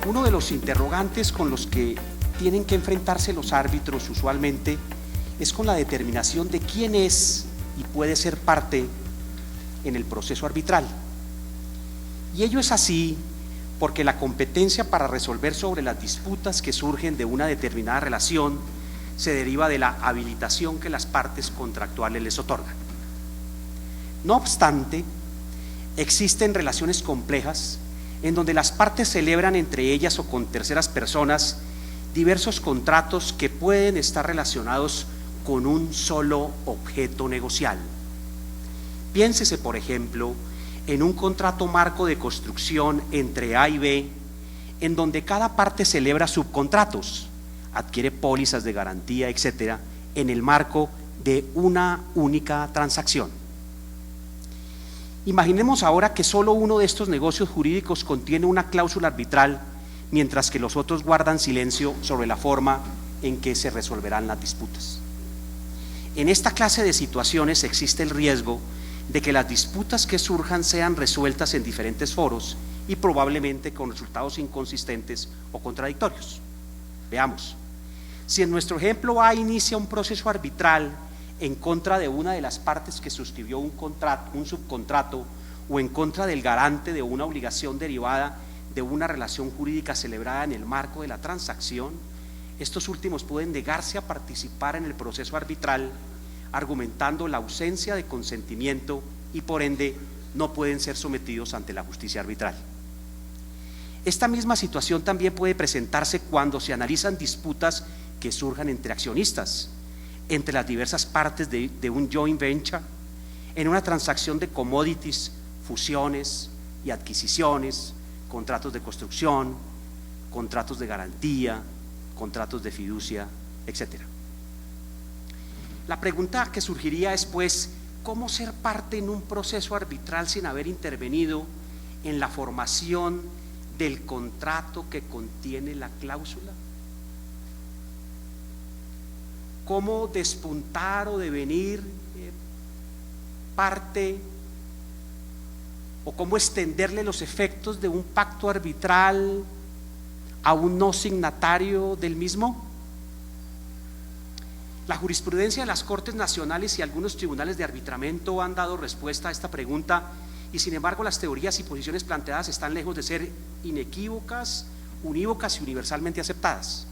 Uno de los interrogantes con los que tienen que enfrentarse los árbitros usualmente es con la determinación de quién es y puede ser parte en el proceso arbitral. Y ello es así porque la competencia para resolver sobre las disputas que surgen de una determinada relación se deriva de la habilitación que las partes contractuales les otorgan. No obstante, existen relaciones complejas en donde las partes celebran entre ellas o con terceras personas diversos contratos que pueden estar relacionados con un solo objeto negocial. Piénsese, por ejemplo, en un contrato marco de construcción entre A y B, en donde cada parte celebra subcontratos, adquiere pólizas de garantía, etcétera, en el marco de una única transacción. Imaginemos ahora que solo uno de estos negocios jurídicos contiene una cláusula arbitral, mientras que los otros guardan silencio sobre la forma en que se resolverán las disputas. En esta clase de situaciones existe el riesgo de que las disputas que surjan sean resueltas en diferentes foros y probablemente con resultados inconsistentes o contradictorios. Veamos, si en nuestro ejemplo A inicia un proceso arbitral en contra de una de las partes que suscribió un subcontrato o en contra del garante de una obligación derivada de una relación jurídica celebrada en el marco de la transacción, estos últimos pueden negarse a participar en el proceso arbitral argumentando la ausencia de consentimiento y por ende no pueden ser sometidos ante la justicia arbitral. Esta misma situación también puede presentarse cuando se analizan disputas que surjan entre accionistas, entre las diversas partes de un joint venture, en una transacción de commodities, fusiones y adquisiciones, contratos de construcción, contratos de garantía, contratos de fiducia, etc. La pregunta que surgiría es, pues, ¿cómo ser parte en un proceso arbitral sin haber intervenido en la formación del contrato que contiene la cláusula? ¿Cómo despuntar o devenir parte o cómo extenderle los efectos de un pacto arbitral a un no signatario del mismo? La jurisprudencia de las Cortes Nacionales y algunos tribunales de arbitramiento han dado respuesta a esta pregunta y sin embargo las teorías y posiciones planteadas están lejos de ser inequívocas, unívocas y universalmente aceptadas,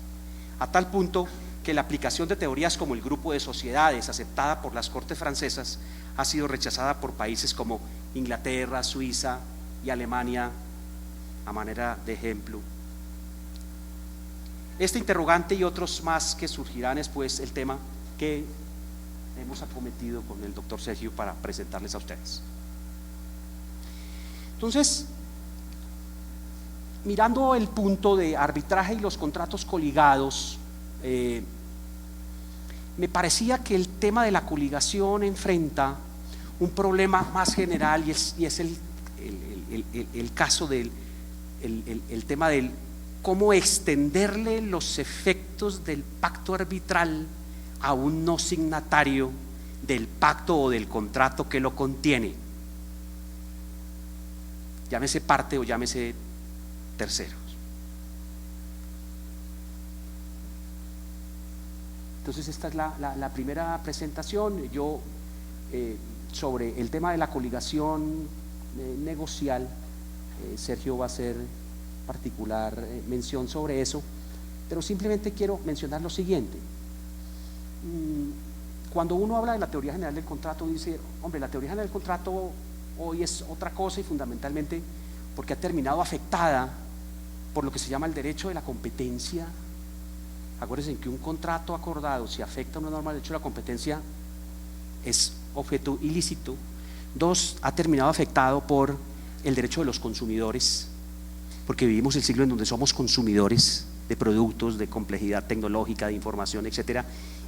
a tal punto que la aplicación de teorías como el grupo de sociedades aceptada por las Cortes francesas ha sido rechazada por países como Inglaterra, Suiza y Alemania a manera de ejemplo. Este interrogante y otros más que surgirán es pues el tema que hemos acometido con el doctor Sergio para presentarles a ustedes. Entonces, mirando el punto de arbitraje y los contratos coligados, me parecía que el tema de la coligación enfrenta un problema más general y es el caso del el tema del cómo extenderle los efectos del pacto arbitral a un no signatario del pacto o del contrato que lo contiene, llámese parte o llámese tercero. Entonces esta es la primera presentación. Yo sobre el tema de la coligación negocial, Sergio va a hacer particular mención sobre eso, pero simplemente quiero mencionar lo siguiente. Cuando uno habla de la teoría general del contrato, dice, hombre, la teoría general del contrato hoy es otra cosa y fundamentalmente porque ha terminado afectada por lo que se llama el derecho de la competencia. Acuérdense que un contrato acordado, si afecta una norma del derecho de la competencia, es objeto ilícito. Dos, ha terminado afectado por el derecho de los consumidores, porque vivimos el siglo en donde somos consumidores de productos, de complejidad tecnológica, de información, etcétera.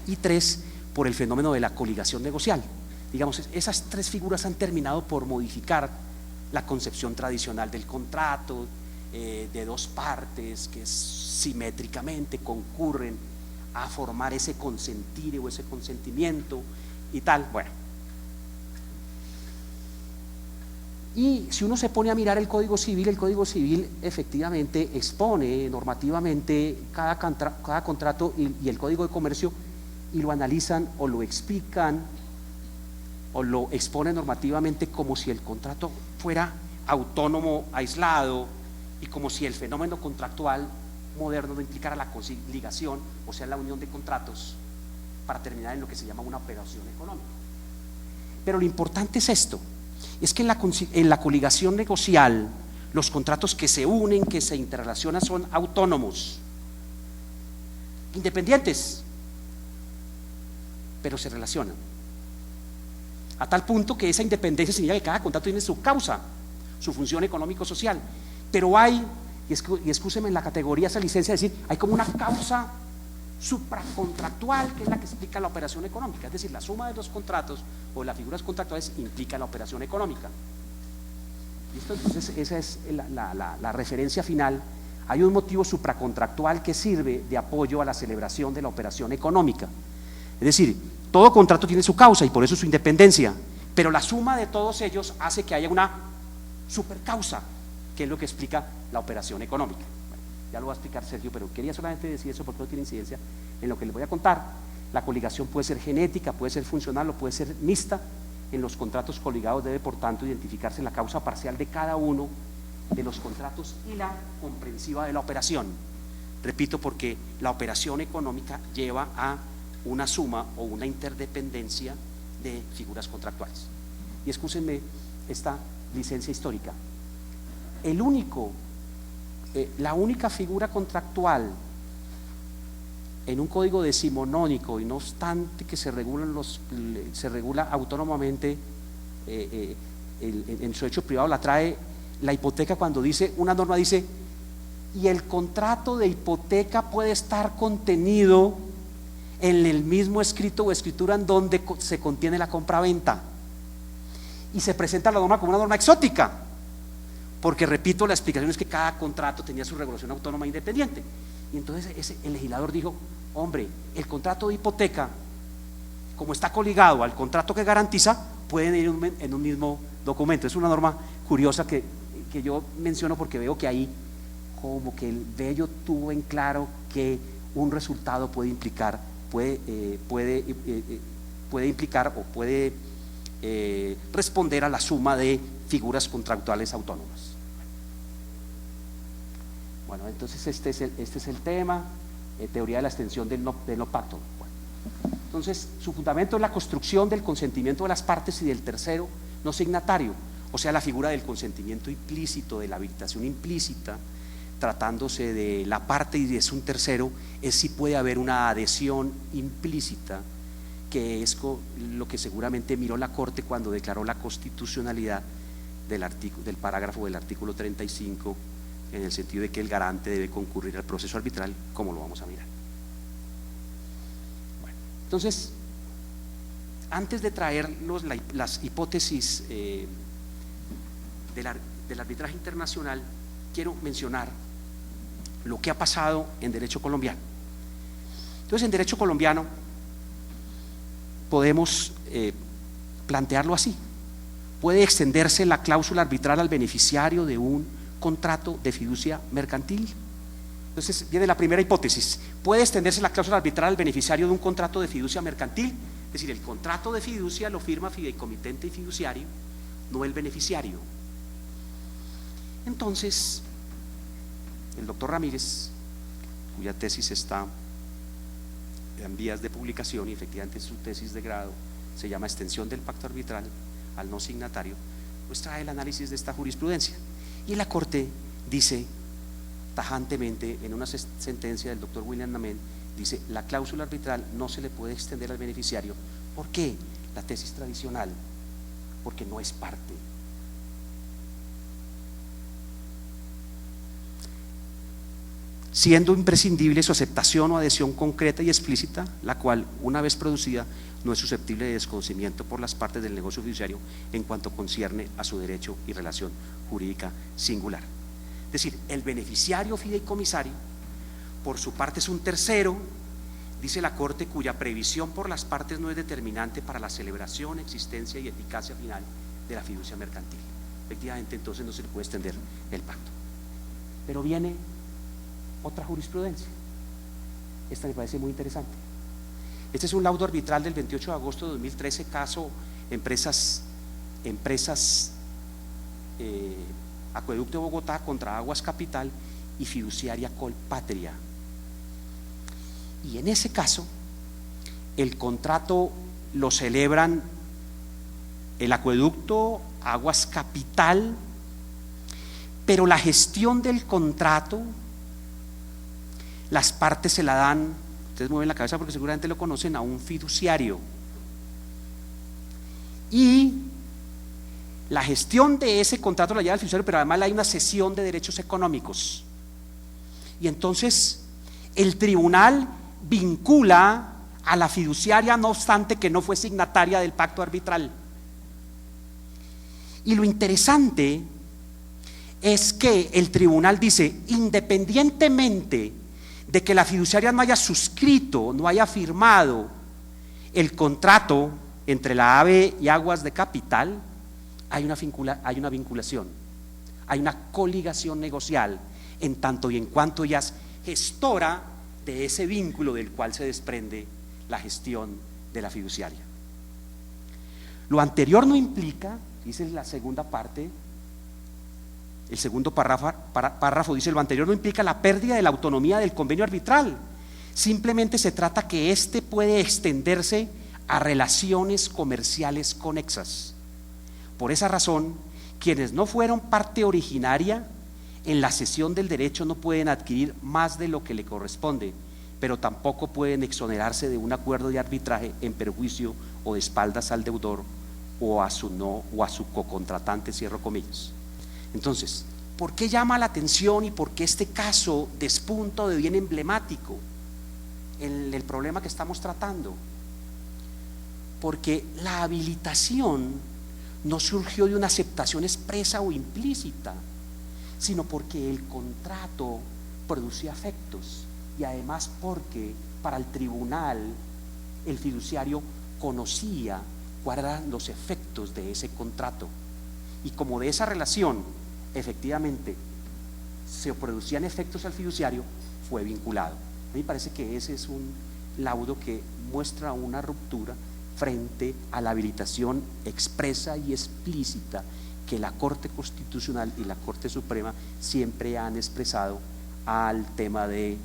Y tres, por el fenómeno de la coligación negocial, es digamos, esas tres figuras han terminado por modificar la concepción tradicional del contrato, de dos partes que simétricamente concurren a formar ese consentir o ese consentimiento y tal. Bueno, y si uno se pone a mirar el Código Civil efectivamente expone normativamente cada contrato y el Código de Comercio, y lo analizan o lo explican o lo exponen normativamente como si el contrato fuera autónomo, aislado, y como si el fenómeno contractual moderno no implicara la ligación, o sea, la unión de contratos para terminar en lo que se llama una operación económica. Pero lo importante es esto, es que en la coligación negocial los contratos que se unen, que se interrelacionan, son autónomos, independientes, pero se relacionan, a tal punto que esa independencia significa que cada contrato tiene su causa, su función económico-social, pero hay, y excúseme en la categoría, esa licencia de decir, hay como una causa supracontractual que es la que explica la operación económica, es decir, la suma de los contratos o las figuras contractuales implica la operación económica. ¿Listo? Entonces esa es la referencia final. Hay un motivo supracontractual que sirve de apoyo a la celebración de la operación económica, es decir, todo contrato tiene su causa y por eso su independencia, pero la suma de todos ellos hace que haya una supercausa, que es lo que explica la operación económica. Bueno, ya lo va a explicar Sergio, pero quería solamente decir eso porque no tiene incidencia en lo que les voy a contar. La coligación puede ser genética, puede ser funcional o puede ser mixta. En los contratos coligados debe, por tanto, identificarse la causa parcial de cada uno de los contratos y la comprensiva de la operación. Repito, porque la operación económica lleva a una suma o una interdependencia de figuras contractuales. Y escúsenme esta licencia histórica. La única figura contractual en un código decimonónico, y no obstante que se regula autónomamente en su derecho privado, la trae la hipoteca cuando dice, una norma dice, y el contrato de hipoteca puede estar contenido en el mismo escrito o escritura en donde se contiene la compraventa, y se presenta la norma como una norma exótica, porque repito, la explicación es que cada contrato tenía su regulación autónoma e independiente. Y entonces el legislador dijo, hombre, el contrato de hipoteca, como está coligado al contrato que garantiza, pueden ir en un mismo documento. Es una norma curiosa que yo menciono porque veo que ahí como que el Bello tuvo en claro que un resultado puede implicar responder a la suma de figuras contractuales autónomas. Bueno, entonces este es el tema, teoría de la extensión del no pacto. Bueno, entonces su fundamento es la construcción del consentimiento de las partes y del tercero no signatario, o sea, la figura del consentimiento implícito, de la habilitación implícita. Tratándose de la parte y es un tercero, es si puede haber una adhesión implícita, que es lo que seguramente miró la Corte cuando declaró la constitucionalidad del parágrafo del artículo 35, en el sentido de que el garante debe concurrir al proceso arbitral, como lo vamos a mirar. Bueno, entonces, antes de traer las hipótesis del arbitraje internacional, quiero mencionar lo que ha pasado en derecho colombiano. Entonces, en derecho colombiano podemos plantearlo así: puede extenderse la cláusula arbitral al beneficiario de un contrato de fiducia mercantil. Entonces viene la primera hipótesis: puede extenderse la cláusula arbitral al beneficiario de un contrato de fiducia mercantil, es decir, el contrato de fiducia lo firma fideicomitente y fiduciario, no el beneficiario. Entonces el doctor Ramírez, cuya tesis está en vías de publicación y efectivamente su tesis de grado se llama Extensión del pacto arbitral al no signatario, pues trae el análisis de esta jurisprudencia. Y la Corte dice tajantemente en una sentencia del doctor William Namén, dice: la cláusula arbitral no se le puede extender al beneficiario. ¿Por qué? La tesis tradicional, porque no es parte. siendo imprescindible su aceptación o adhesión concreta y explícita, la cual, una vez producida, no es susceptible de desconocimiento por las partes del negocio fiduciario en cuanto concierne a su derecho y relación jurídica singular. Es decir, el beneficiario fideicomisario, por su parte, es un tercero, dice la Corte, cuya previsión por las partes no es determinante para la celebración, existencia y eficacia final de la fiducia mercantil. Efectivamente, entonces no se le puede extender el pacto. Pero viene otra jurisprudencia. Esta me parece muy interesante. Este es un laudo arbitral del 28 de agosto de 2013, caso Empresas Acueducto de Bogotá contra Aguas Capital y Fiduciaria Colpatria. Y en ese caso, el contrato lo celebran el Acueducto, Aguas Capital, pero la gestión del contrato, las partes se la dan, ustedes mueven la cabeza porque seguramente lo conocen, a un fiduciario. Y la gestión de ese contrato la lleva el fiduciario, pero además hay una cesión de derechos económicos. Y entonces el tribunal vincula a la fiduciaria, no obstante que no fue signataria del pacto arbitral. Y lo interesante es que el tribunal dice, independientemente de que la fiduciaria no haya suscrito, no haya firmado el contrato entre la ABE y Aguas de Capital, hay una vinculación, hay una coligación negocial, en tanto y en cuanto ella es gestora de ese vínculo del cual se desprende la gestión de la fiduciaria. Lo anterior no implica, dice la segunda parte, el segundo párrafo dice, lo anterior no implica la pérdida de la autonomía del convenio arbitral, simplemente se trata que éste puede extenderse a relaciones comerciales conexas. Por esa razón, quienes no fueron parte originaria en la cesión del derecho no pueden adquirir más de lo que le corresponde, pero tampoco pueden exonerarse de un acuerdo de arbitraje en perjuicio o de espaldas al deudor o a su cocontratante, cierro comillas. Entonces, ¿por qué llama la atención y por qué este caso despunta de bien emblemático en el problema que estamos tratando? Porque la habilitación no surgió de una aceptación expresa o implícita, sino porque el contrato producía efectos y además porque para el tribunal el fiduciario conocía cuáles eran los efectos de ese contrato, y como de esa relación efectivamente se producían efectos al fiduciario, fue vinculado. A mí me parece que ese es un laudo que muestra una ruptura frente a la habilitación expresa y explícita que la Corte Constitucional y la Corte Suprema siempre han expresado al tema de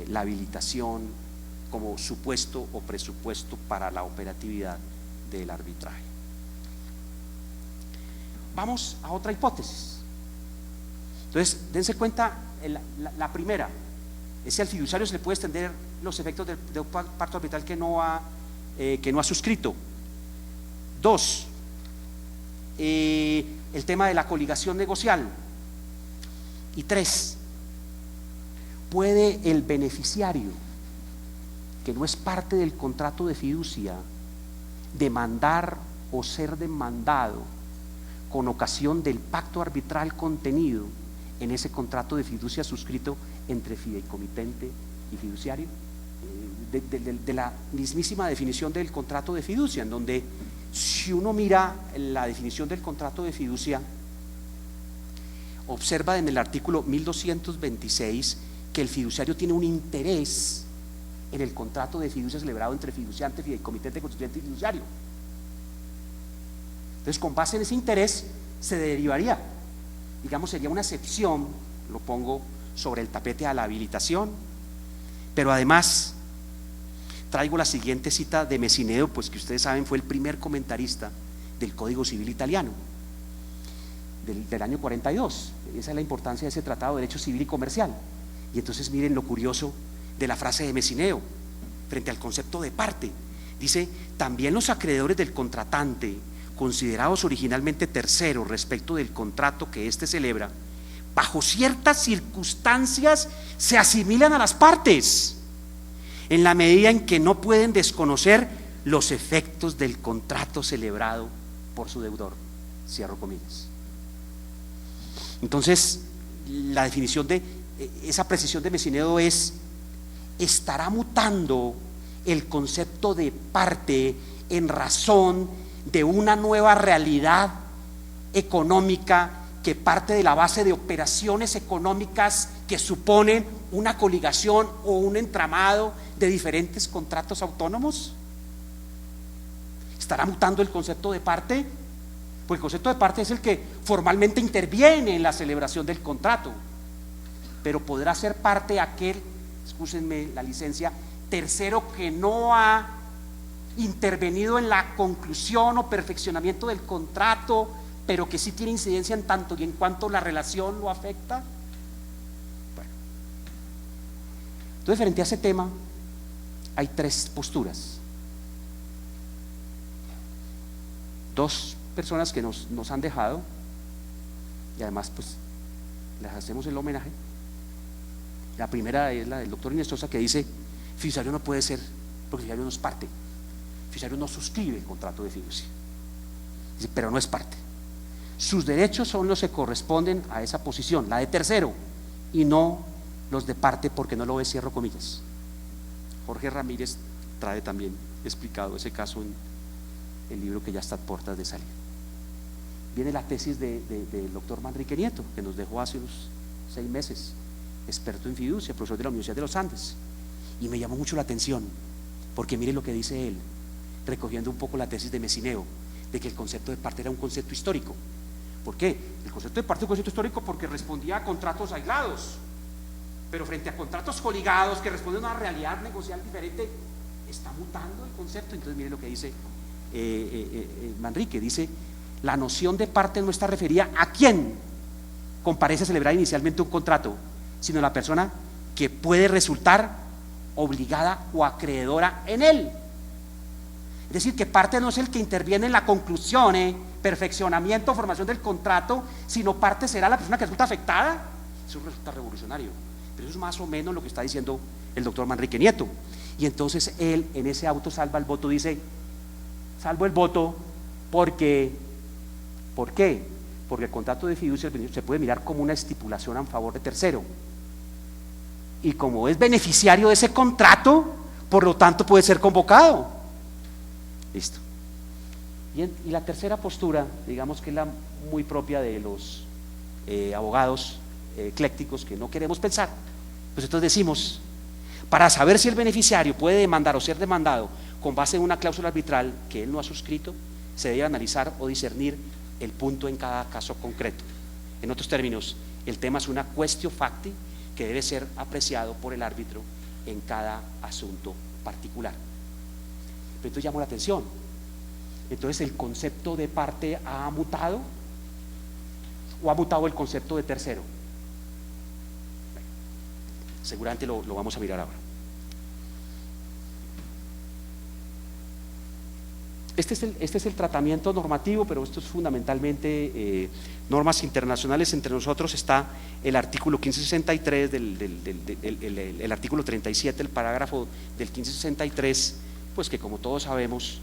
la habilitación como supuesto o presupuesto para la operatividad del arbitraje. Vamos a otra hipótesis. Entonces, dense cuenta, la primera es si al fiduciario se le puede extender los efectos de un pacto arbitral que no ha suscrito. Dos, el tema de la coligación negocial. Y tres, ¿puede el beneficiario, que no es parte del contrato de fiducia, demandar o ser demandado con ocasión del pacto arbitral contenido en ese contrato de fiducia suscrito entre fideicomitente y fiduciario? De la mismísima definición del contrato de fiducia, en donde si uno mira la definición del contrato de fiducia, observa en el artículo 1226 que el fiduciario tiene un interés en el contrato de fiducia celebrado entre fiduciante, fideicomitente, constituyente y fiduciario. Entonces, con base en ese interés se derivaría, digamos, sería una excepción, lo pongo sobre el tapete, a la habilitación. Pero además traigo la siguiente cita de Messineo, pues que ustedes saben fue el primer comentarista del Código Civil italiano del año 42. Esa es la importancia de ese tratado de derecho civil y comercial. Y entonces miren lo curioso de la frase de Messineo frente al concepto de parte. Dice: también los acreedores del contratante, considerados originalmente terceros respecto del contrato que éste celebra, bajo ciertas circunstancias, se asimilan a las partes, en la medida en que no pueden desconocer los efectos del contrato celebrado por su deudor. Cierro comillas. Entonces, la definición de esa precisión de Messineo es: estará mutando el concepto de parte en razón de una nueva realidad económica que parte de la base de operaciones económicas que suponen una coligación o un entramado de diferentes contratos autónomos. ¿Estará mutando el concepto de parte? Pues el concepto de parte es el que formalmente interviene en la celebración del contrato, pero podrá ser parte aquel, excúsenme la licencia, tercero que no ha intervenido en la conclusión o perfeccionamiento del contrato, pero que sí tiene incidencia en tanto y en cuanto la relación lo afecta. Bueno, entonces, frente a ese tema hay tres posturas. Dos personas que nos han dejado, y además pues les hacemos el homenaje. La primera es la del doctor Inestrosa, que dice: fiduciario no puede ser, porque fiduciario no es parte, fiduciario no suscribe el contrato de fiducia. Dice, pero no es parte. Sus derechos son los que corresponden a esa posición, la de tercero, y no los de parte, porque no lo ve, cierro comillas. Jorge Ramírez trae también explicado ese caso en el libro que ya está a puertas de salir. Viene la tesis del doctor Manrique Nieto, que nos dejó hace unos 6 meses, experto en fiducia, profesor de la Universidad de los Andes, y me llamó mucho la atención, porque mire lo que dice él, recogiendo un poco la tesis de Messineo, de que el concepto de parte era un concepto histórico. ¿Por qué? El concepto de parte es un concepto histórico porque respondía a contratos aislados, pero frente a contratos coligados que responden a una realidad negocial diferente, está mutando el concepto. Entonces mire lo que dice Manrique, dice: la noción de parte no está referida a quién comparece a celebrar inicialmente un contrato, sino a la persona que puede resultar obligada o acreedora en él. Es decir, que parte no es el que interviene en la conclusión, perfeccionamiento, formación del contrato, sino parte será la persona que resulta afectada. Eso resulta revolucionario, pero eso es más o menos lo que está diciendo el doctor Manrique Nieto. Y entonces él, en ese auto salva el voto, dice: salvo el voto porque, ¿por qué? Porque el contrato de fiducia se puede mirar como una estipulación a favor de tercero, y como es beneficiario de ese contrato, por lo tanto puede ser convocado. Listo. Y la tercera postura, digamos que es la muy propia de los abogados eclécticos, que no queremos pensar, pues entonces decimos: para saber si el beneficiario puede demandar o ser demandado con base en una cláusula arbitral que él no ha suscrito, se debe analizar o discernir el punto en cada caso concreto. En otros términos, el tema es una quaestio facti que debe ser apreciado por el árbitro en cada asunto particular. Pero entonces llamó la atención. Entonces, ¿el concepto de parte ha mutado o ha mutado el concepto de tercero? Bueno, seguramente lo vamos a mirar ahora. Este es el tratamiento normativo, pero esto es fundamentalmente normas internacionales. Entre nosotros está el artículo 1563, el artículo 37, el parágrafo del 1563, pues que como todos sabemos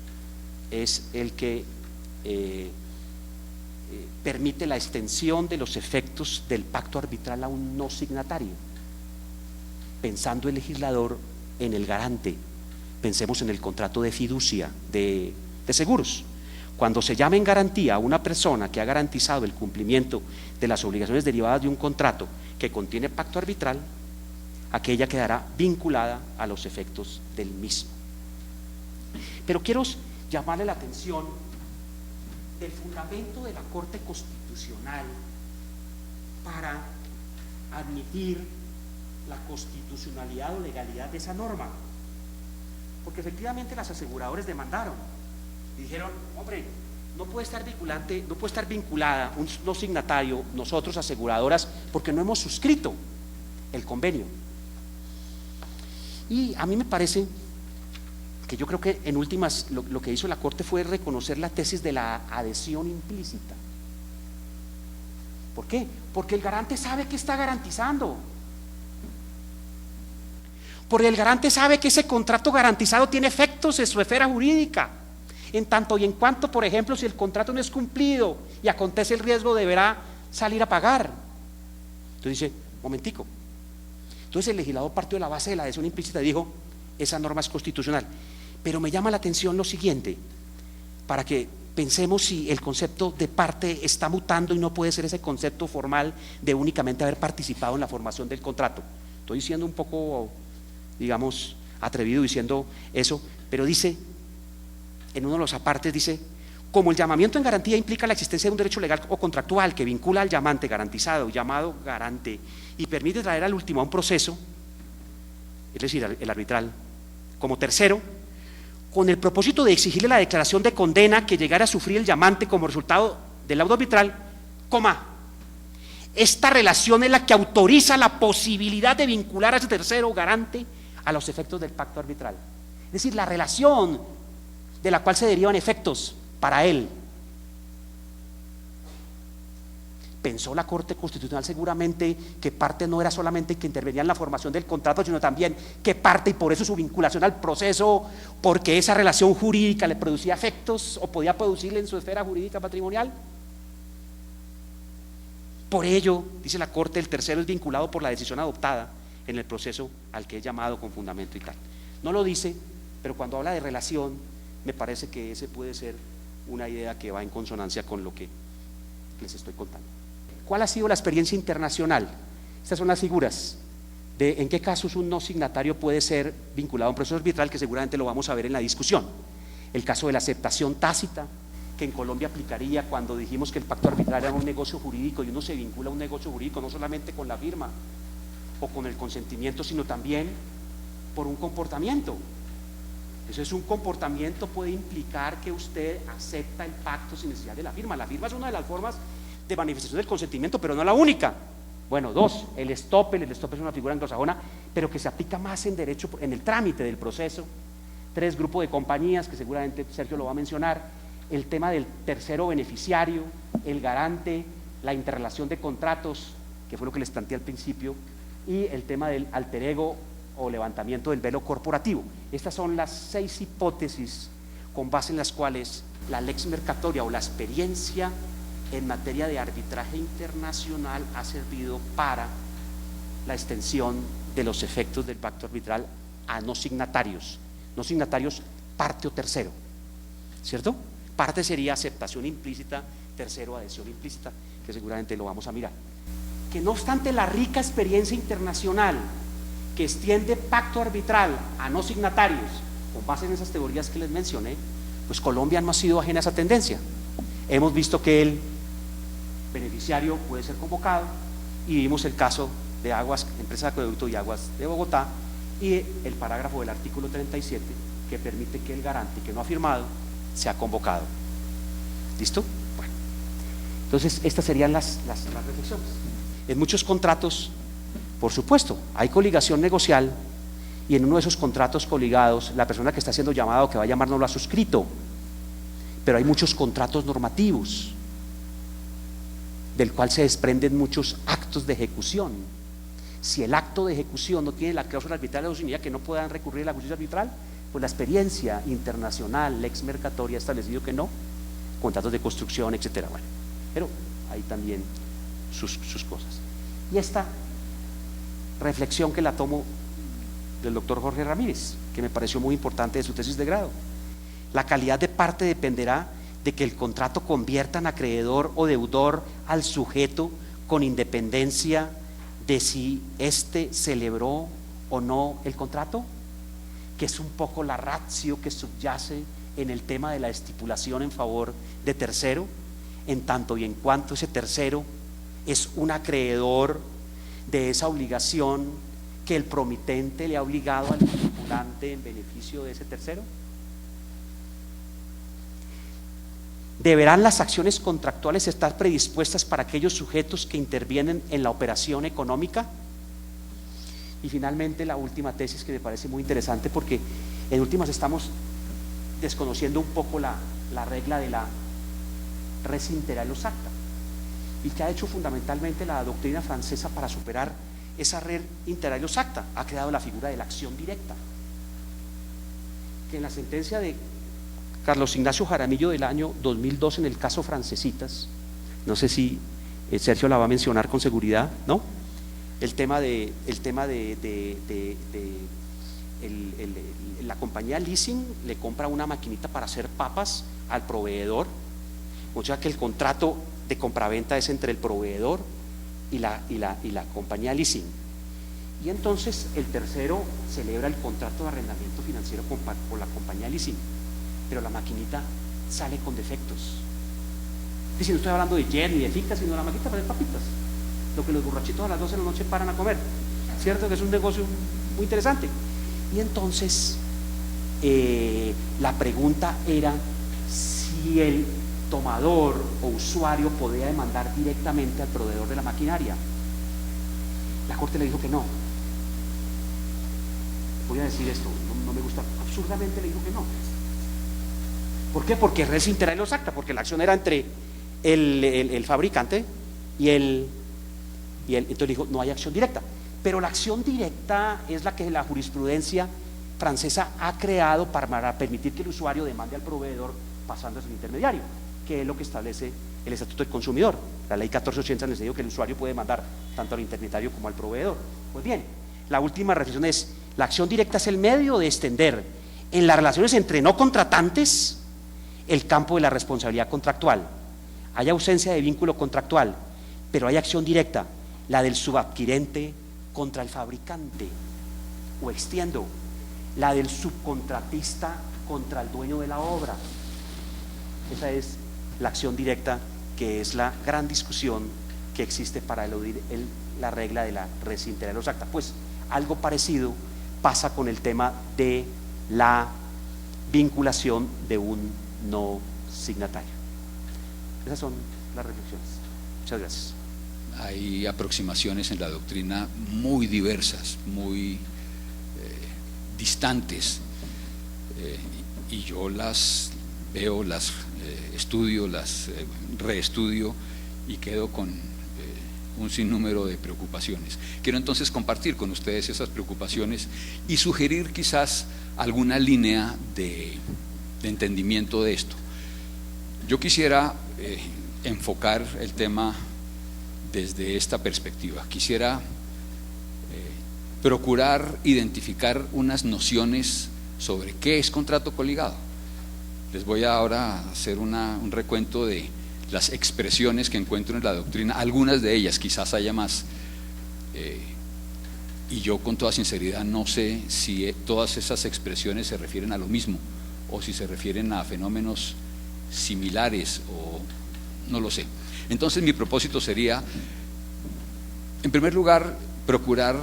es el que permite la extensión de los efectos del pacto arbitral a un no signatario, pensando el legislador en el garante. Pensemos en el contrato de fiducia de seguros. Cuando se llame en garantía a una persona que ha garantizado el cumplimiento de las obligaciones derivadas de un contrato que contiene pacto arbitral, aquella quedará vinculada a los efectos del mismo. Pero quiero llamarle la atención del fundamento de la Corte Constitucional para admitir la constitucionalidad o legalidad de esa norma, porque efectivamente las aseguradoras demandaron y dijeron: hombre, no puede estar vinculada un no signatario, nosotros aseguradoras, porque no hemos suscrito el convenio. Y a mí me parece que yo creo que en últimas lo que hizo la Corte fue reconocer la tesis de la adhesión implícita. ¿Por qué? Porque el garante sabe que está garantizando. Porque el garante sabe que ese contrato garantizado tiene efectos en su esfera jurídica. En tanto y en cuanto, por ejemplo, si el contrato no es cumplido y acontece el riesgo, deberá salir a pagar. Entonces dice, momentico. Entonces el legislador partió de la base de la adhesión implícita y dijo, esa norma es constitucional. Pero me llama la atención lo siguiente, para que pensemos si el concepto de parte está mutando y no puede ser ese concepto formal de únicamente haber participado en la formación del contrato. Estoy siendo un poco, digamos, atrevido diciendo eso, pero dice, en uno de los apartes dice, como el llamamiento en garantía implica la existencia de un derecho legal o contractual que vincula al llamante garantizado, llamado garante, y permite traer al último a un proceso, es decir, el arbitral, como tercero, con el propósito de exigirle la declaración de condena que llegara a sufrir el llamante como resultado del laudo arbitral, esta relación es la que autoriza la posibilidad de vincular a ese tercero garante a los efectos del pacto arbitral. Es decir, la relación de la cual se derivan efectos para él. Pensó la Corte Constitucional seguramente que parte no era solamente que intervenía en la formación del contrato, sino también que parte, y por eso su vinculación al proceso, porque esa relación jurídica le producía efectos o podía producirle en su esfera jurídica patrimonial. Por ello, dice la Corte, el tercero es vinculado por la decisión adoptada en el proceso al que es llamado con fundamento y tal. No lo dice, pero cuando habla de relación, me parece que ese puede ser una idea que va en consonancia con lo que les estoy contando. ¿Cuál ha sido la experiencia internacional? Estas son las figuras de en qué casos un no signatario puede ser vinculado a un proceso arbitral, que seguramente lo vamos a ver en la discusión. El caso de la aceptación tácita, que en Colombia aplicaría cuando dijimos que el pacto arbitral era un negocio jurídico, y uno se vincula a un negocio jurídico no solamente con la firma o con el consentimiento, sino también por un comportamiento. Eso es un comportamiento, puede implicar que usted acepta el pacto sin necesidad de la firma. La firma es una de las formas de manifestación del consentimiento, pero no la única. Bueno, dos, el estoppel es una figura anglosajona, pero que se aplica más en derecho, en el trámite del proceso. Tres, grupo de compañías, que seguramente Sergio lo va a mencionar, el tema del tercero beneficiario, el garante, la interrelación de contratos, que fue lo que les planteé al principio, y el tema del alter ego o levantamiento del velo corporativo. Estas son las 6 hipótesis con base en las cuales la lex mercatoria o la experiencia en materia de arbitraje internacional ha servido para la extensión de los efectos del pacto arbitral a no signatarios, parte o tercero, ¿cierto? Parte sería aceptación implícita, tercero adhesión implícita, que seguramente lo vamos a mirar. Que no obstante la rica experiencia internacional que extiende pacto arbitral a no signatarios, con base en esas teorías que les mencioné, pues Colombia no ha sido ajena a esa tendencia. Hemos visto que el beneficiario puede ser convocado, y vimos el caso de Aguas, Empresa de Acueducto y Aguas de Bogotá, y el parágrafo del artículo 37 que permite que el garante que no ha firmado sea convocado. ¿Listo? Bueno, entonces estas serían las reflexiones. En muchos contratos, por supuesto, hay coligación negocial, y en uno de esos contratos coligados la persona que está siendo llamada o que va a llamar no lo ha suscrito, pero hay muchos contratos normativos del cual se desprenden muchos actos de ejecución. Si el acto de ejecución no tiene la cláusula arbitral, eso significa que no puedan recurrir a la justicia arbitral. Pues la experiencia internacional, lex mercatoria, ha establecido que no, contratos de construcción, etcétera. Bueno, pero hay también sus cosas. Y esta reflexión que la tomo del doctor Jorge Ramírez, que me pareció muy importante de su tesis de grado: la calidad de parte dependerá de que el contrato convierta en acreedor o deudor al sujeto con independencia de si éste celebró o no el contrato, que es un poco la ratio que subyace en el tema de la estipulación en favor de tercero, en tanto y en cuanto ese tercero es un acreedor de esa obligación que el promitente le ha obligado al estipulante en beneficio de ese tercero. ¿Deberán las acciones contractuales estar predispuestas para aquellos sujetos que intervienen en la operación económica? Y finalmente la última tesis, que me parece muy interesante, porque en últimas estamos desconociendo un poco la regla de la res intera los acta, ¿Y qué ha hecho fundamentalmente la doctrina francesa para superar esa red inter aelios acta? Ha creado la figura de la acción directa, que en la sentencia de Carlos Ignacio Jaramillo del año 2002 en el caso Francesitas, no sé si Sergio la va a mencionar con seguridad, ¿no? La compañía leasing le compra una maquinita para hacer papas al proveedor, o sea que el contrato de compraventa es entre el proveedor y la compañía leasing, y entonces el tercero celebra el contrato de arrendamiento financiero con la compañía leasing, pero la maquinita sale con defectos. Dice, no estoy hablando de jet ni de ficas, sino de la maquinita para hacer papitas, lo que los borrachitos a las 12 de la noche paran a comer, ¿cierto? Que es un negocio muy interesante. Y entonces la pregunta era si el tomador o usuario podía demandar directamente al proveedor de la maquinaria. La Corte le dijo que no. Voy a decir esto, no me gusta, absurdamente le dijo que no. ¿Por qué? Porque res inter aelios acta, porque la acción era entre el fabricante y entonces le dijo, no hay acción directa. Pero la acción directa es la que la jurisprudencia francesa ha creado para permitir que el usuario demande al proveedor pasando a su intermediario, que es lo que establece el Estatuto del Consumidor. La ley 1480 nos dice que el usuario puede demandar tanto al intermediario como al proveedor. Pues bien, la última reflexión es, la acción directa es el medio de extender en las relaciones entre no contratantes el campo de la responsabilidad contractual. Hay ausencia de vínculo contractual, pero hay acción directa, la del subadquirente contra el fabricante, o extiendo, la del subcontratista contra el dueño de la obra. Esa es la acción directa, que es la gran discusión que existe para eludir la regla de la res inter aelios acta. Pues algo parecido pasa con el tema de la vinculación de un no signatario. Esas son las reflexiones. Muchas gracias. Hay aproximaciones en la doctrina muy diversas, muy distantes, y yo las veo, las estudio, las reestudio y quedo con un sinnúmero de preocupaciones. Quiero entonces compartir con ustedes esas preocupaciones y sugerir quizás alguna línea de entendimiento de esto. Yo quisiera enfocar el tema desde esta perspectiva. Quisiera procurar identificar unas nociones sobre qué es contrato coligado. Les voy ahora a hacer un recuento de las expresiones que encuentro en la doctrina, algunas de ellas, quizás haya más, y yo con toda sinceridad no sé si todas esas expresiones se refieren a lo mismo o si se refieren a fenómenos similares, o no lo sé. Entonces mi propósito sería, en primer lugar, procurar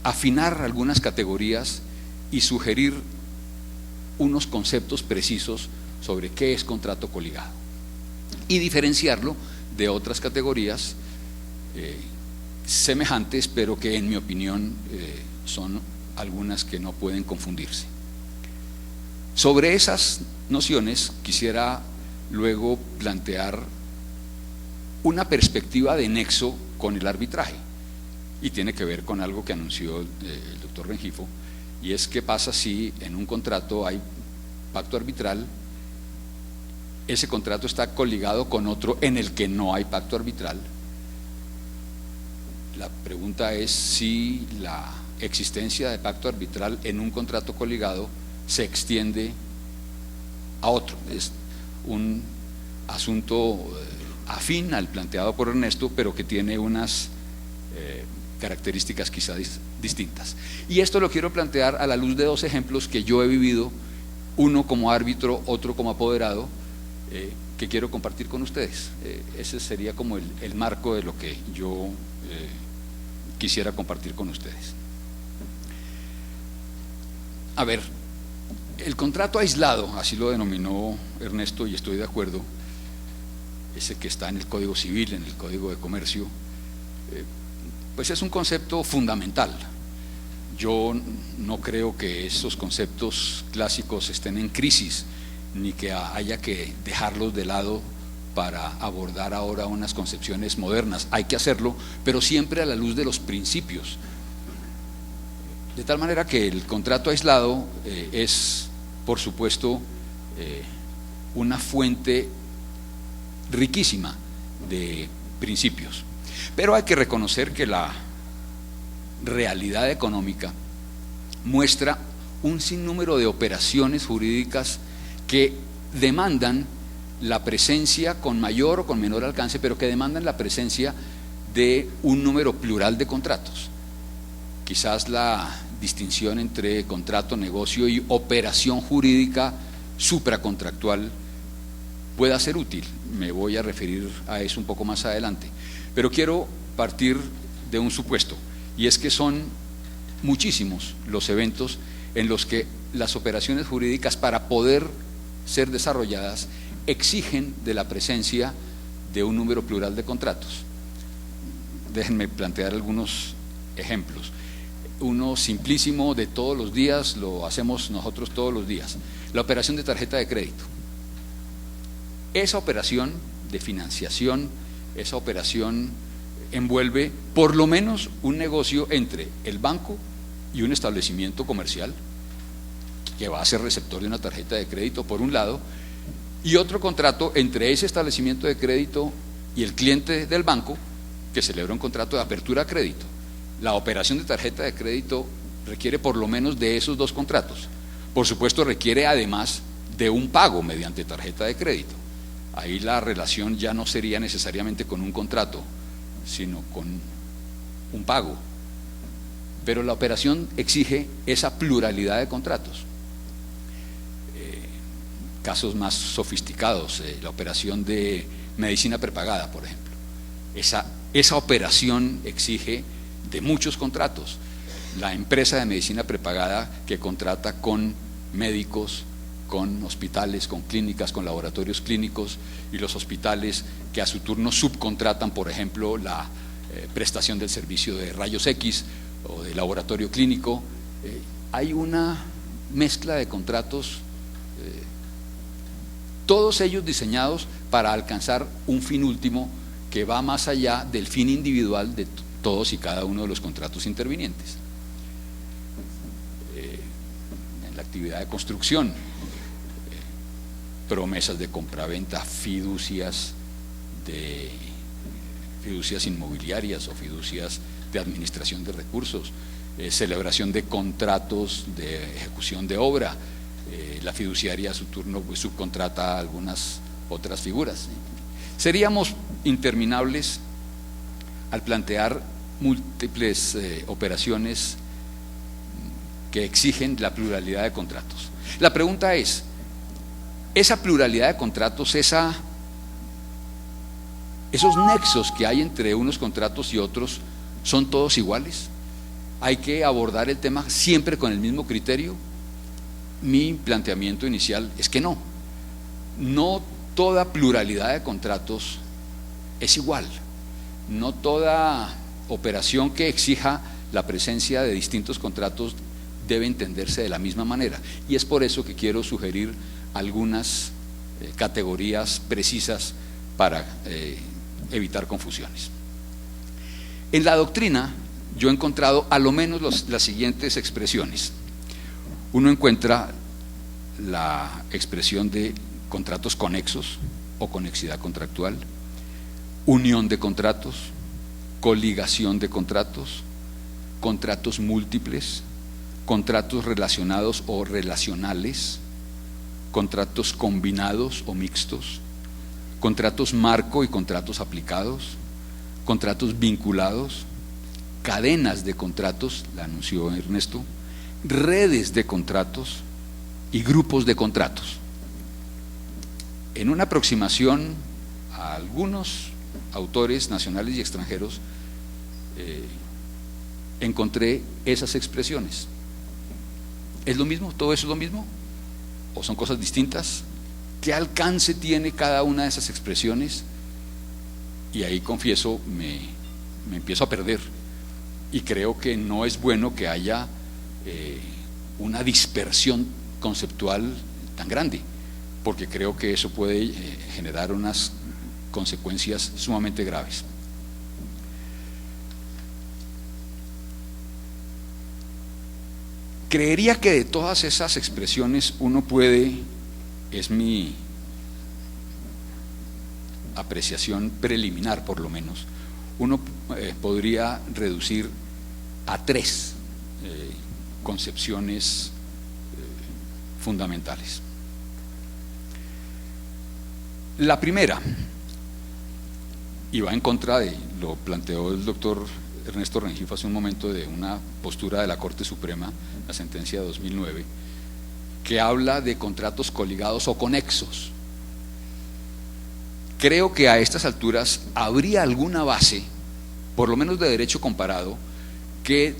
afinar algunas categorías y sugerir unos conceptos precisos sobre qué es contrato coligado y diferenciarlo de otras categorías semejantes, pero que en mi opinión son algunas que no pueden confundirse. Sobre esas nociones quisiera luego plantear una perspectiva de nexo con el arbitraje, y tiene que ver con algo que anunció el doctor Rengifo, y es qué pasa si en un contrato hay pacto arbitral, ese contrato está coligado con otro en el que no hay pacto arbitral. La pregunta es si la existencia de pacto arbitral en un contrato coligado se extiende a otro. Es un asunto afín al planteado por Ernesto, pero que tiene unas características quizás distintas. Y esto lo quiero plantear a la luz de dos ejemplos que yo he vivido, uno como árbitro, otro como apoderado, que quiero compartir con ustedes. Ese sería como el marco de lo que yo quisiera compartir con ustedes. A ver, el contrato aislado, así lo denominó Ernesto, y estoy de acuerdo, ese que está en el Código Civil, en el Código de Comercio, pues es un concepto fundamental. Yo no creo que esos conceptos clásicos estén en crisis, ni que haya que dejarlos de lado para abordar ahora unas concepciones modernas. Hay que hacerlo, pero siempre a la luz de los principios. De tal manera que el contrato aislado es, por supuesto, una fuente riquísima de principios. Pero hay que reconocer que la realidad económica muestra un sinnúmero de operaciones jurídicas que demandan la presencia con mayor o con menor alcance, pero que demandan la presencia de un número plural de contratos. Quizás la distinción entre contrato, negocio y operación jurídica supracontractual pueda ser útil. Me voy a referir a eso un poco más adelante. Pero quiero partir de un supuesto, y es que son muchísimos los eventos en los que las operaciones jurídicas, para poder ser desarrolladas, exigen de la presencia de un número plural de contratos. Déjenme plantear algunos ejemplos. Uno simplísimo de todos los días, lo hacemos nosotros todos los días: la operación de tarjeta de crédito. Esa operación de financiación, esa operación envuelve por lo menos un negocio entre el banco y un establecimiento comercial que va a ser receptor de una tarjeta de crédito, por un lado, y otro contrato entre ese establecimiento de crédito y el cliente del banco, que celebra un contrato de apertura a crédito. La operación de tarjeta de crédito requiere por lo menos de esos dos contratos. Por supuesto, requiere además de un pago mediante tarjeta de crédito. Ahí la relación ya no sería necesariamente con un contrato, sino con un pago. Pero la operación exige esa pluralidad de contratos. Casos más sofisticados, la operación de medicina prepagada, por ejemplo. Esa operación exige de muchos contratos. La empresa de medicina prepagada que contrata con médicos, con hospitales, con clínicas, con laboratorios clínicos, y los hospitales que a su turno subcontratan, por ejemplo, la prestación del servicio de rayos X o de laboratorio clínico. Hay una mezcla de contratos, todos ellos diseñados para alcanzar un fin último que va más allá del fin individual de todos y cada uno de los contratos intervinientes. En la actividad de construcción, promesas de compraventa, fiducias inmobiliarias o fiducias de administración de recursos, celebración de contratos de ejecución de obra. La fiduciaria a su turno subcontrata algunas otras figuras. Seríamos interminables al plantear múltiples operaciones que exigen la pluralidad de contratos. La pregunta es: esa pluralidad de contratos, esos nexos que hay entre unos contratos y otros, ¿son todos iguales? ¿Hay que abordar el tema siempre con el mismo criterio? Mi planteamiento inicial es que no. No toda pluralidad de contratos es igual. No toda operación que exija la presencia de distintos contratos debe entenderse de la misma manera. Y es por eso que quiero sugerir algunas categorías precisas para evitar confusiones. En la doctrina yo he encontrado a lo menos las siguientes expresiones. Uno encuentra la expresión de contratos conexos o conexidad contractual, unión de contratos, coligación de contratos, contratos múltiples, contratos relacionados o relacionales, contratos combinados o mixtos, contratos marco y contratos aplicados, contratos vinculados, cadenas de contratos, la anunció Ernesto, redes de contratos y grupos de contratos. En una aproximación a algunos autores nacionales y extranjeros, encontré esas expresiones. ¿Es lo mismo? ¿Todo eso es lo mismo? ¿O son cosas distintas? ¿Qué alcance tiene cada una de esas expresiones? Y ahí confieso, me empiezo a perder, y creo que no es bueno que haya una dispersión conceptual tan grande, porque creo que eso puede generar unas consecuencias sumamente graves. Creería que de todas esas expresiones uno puede, es mi apreciación preliminar por lo menos, uno podría reducir a tres concepciones fundamentales. La primera, y va en contra de, lo planteó el doctor Ernesto Rengifo hace un momento, de una postura de la Corte Suprema, la sentencia de 2009, que habla de contratos coligados o conexos. Creo que a estas alturas habría alguna base, por lo menos de derecho comparado, que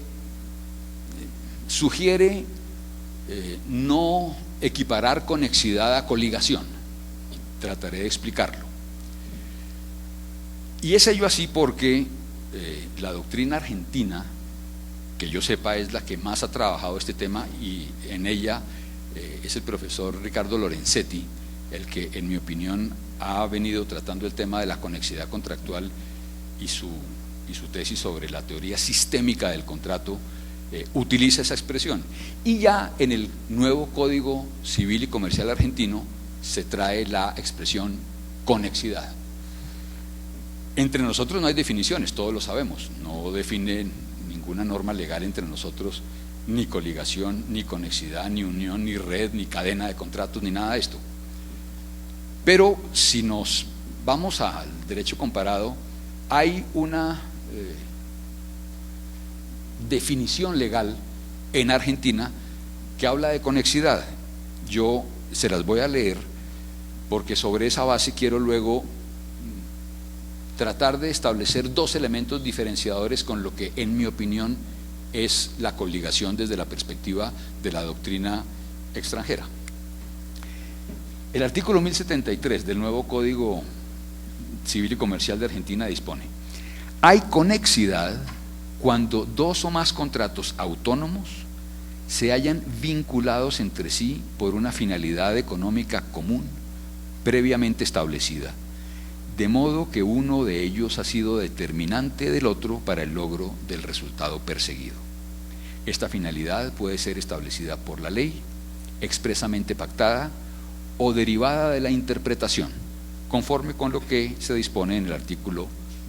sugiere no equiparar conexidad a coligación. Trataré de explicarlo. Y es ello así porque la doctrina argentina, que yo sepa es la que más ha trabajado este tema, y en ella es el profesor Ricardo Lorenzetti el que, en mi opinión, ha venido tratando el tema de la conexidad contractual, y su tesis sobre la teoría sistémica del contrato utiliza esa expresión. Y ya en el nuevo Código Civil y Comercial argentino se trae la expresión conexidad. Entre nosotros no hay definiciones, todos lo sabemos, no define ninguna norma legal entre nosotros ni coligación, ni conexidad, ni unión, ni red, ni cadena de contratos, ni nada de esto. Pero si nos vamos al derecho comparado, hay una definición legal en Argentina que habla de conexidad. Yo se las voy a leer porque sobre esa base quiero luego tratar de establecer dos elementos diferenciadores con lo que, en mi opinión, es la coligación desde la perspectiva de la doctrina extranjera. El artículo 1073 del nuevo Código Civil y Comercial de Argentina dispone: hay conexidad cuando dos o más contratos autónomos se hayan vinculados entre sí por una finalidad económica común previamente establecida, de modo que uno de ellos ha sido determinante del otro para el logro del resultado perseguido. Esta finalidad puede ser establecida por la ley, expresamente pactada o derivada de la interpretación, conforme con lo que se dispone en el artículo